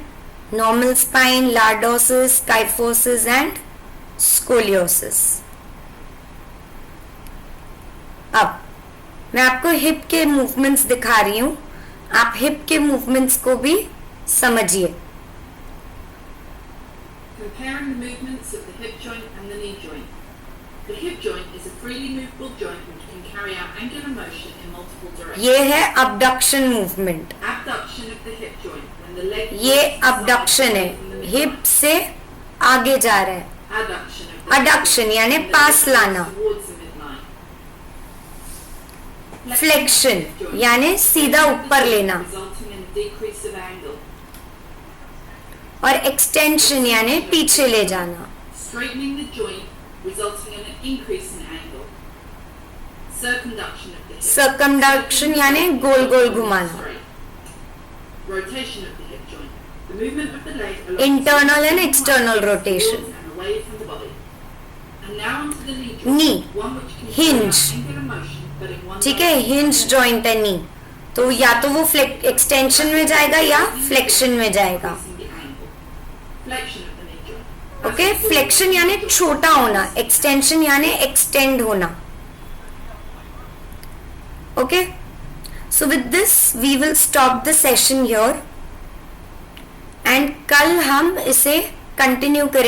Normal spine, lordosis, kyphosis and scoliosis. अब मैं आपको हिप के मूवमेंट्स दिखा रही हूं, आप हिप के मूवमेंट्स को भी समझिए। Comparing the movements of the hip joint and the knee joint. The hip joint is a freely movable joint which can carry out angular motion in multiple directions. ये है abduction movement. Abduction abduction of the hip joint when the leg ये points abduction है, from the midline. हिप से आगे जा रहा है. Adduction of the Adduction hip यानी when the पास leg लाना. points towards the midline. Flexion of the hip joint. यानी सीधा ऊपर लेना. Resulting in a decrease of angle. और एक्सटेंशन यानी पीछे ले जाना. Straightening the joint resulting in an increase in angle. Circumduction of the hip. Circumduction यानी गोल गोल घुमाना. Sorry. Rotation of the hip joint. The movement of the leg along Internal and the external towards rotation. and away from the body. And now onto the knee joint. Knee. One which can Hinge. carry out angular motion, but in one ठीक है, direction. हिंज जॉइंट है नी. तो या तो वो एक्सटेंशन में जाएगा या फ्लेक्शन में जाएगा. Increasing the angle. Flexion of the knee joint. Okay, flexion यानी छोटा होना, एक्सटेंशन यानी एक्सटेंड होना. Okay, so with this we will stop the session here and कल हम इसे कंटिन्यू करेंगे.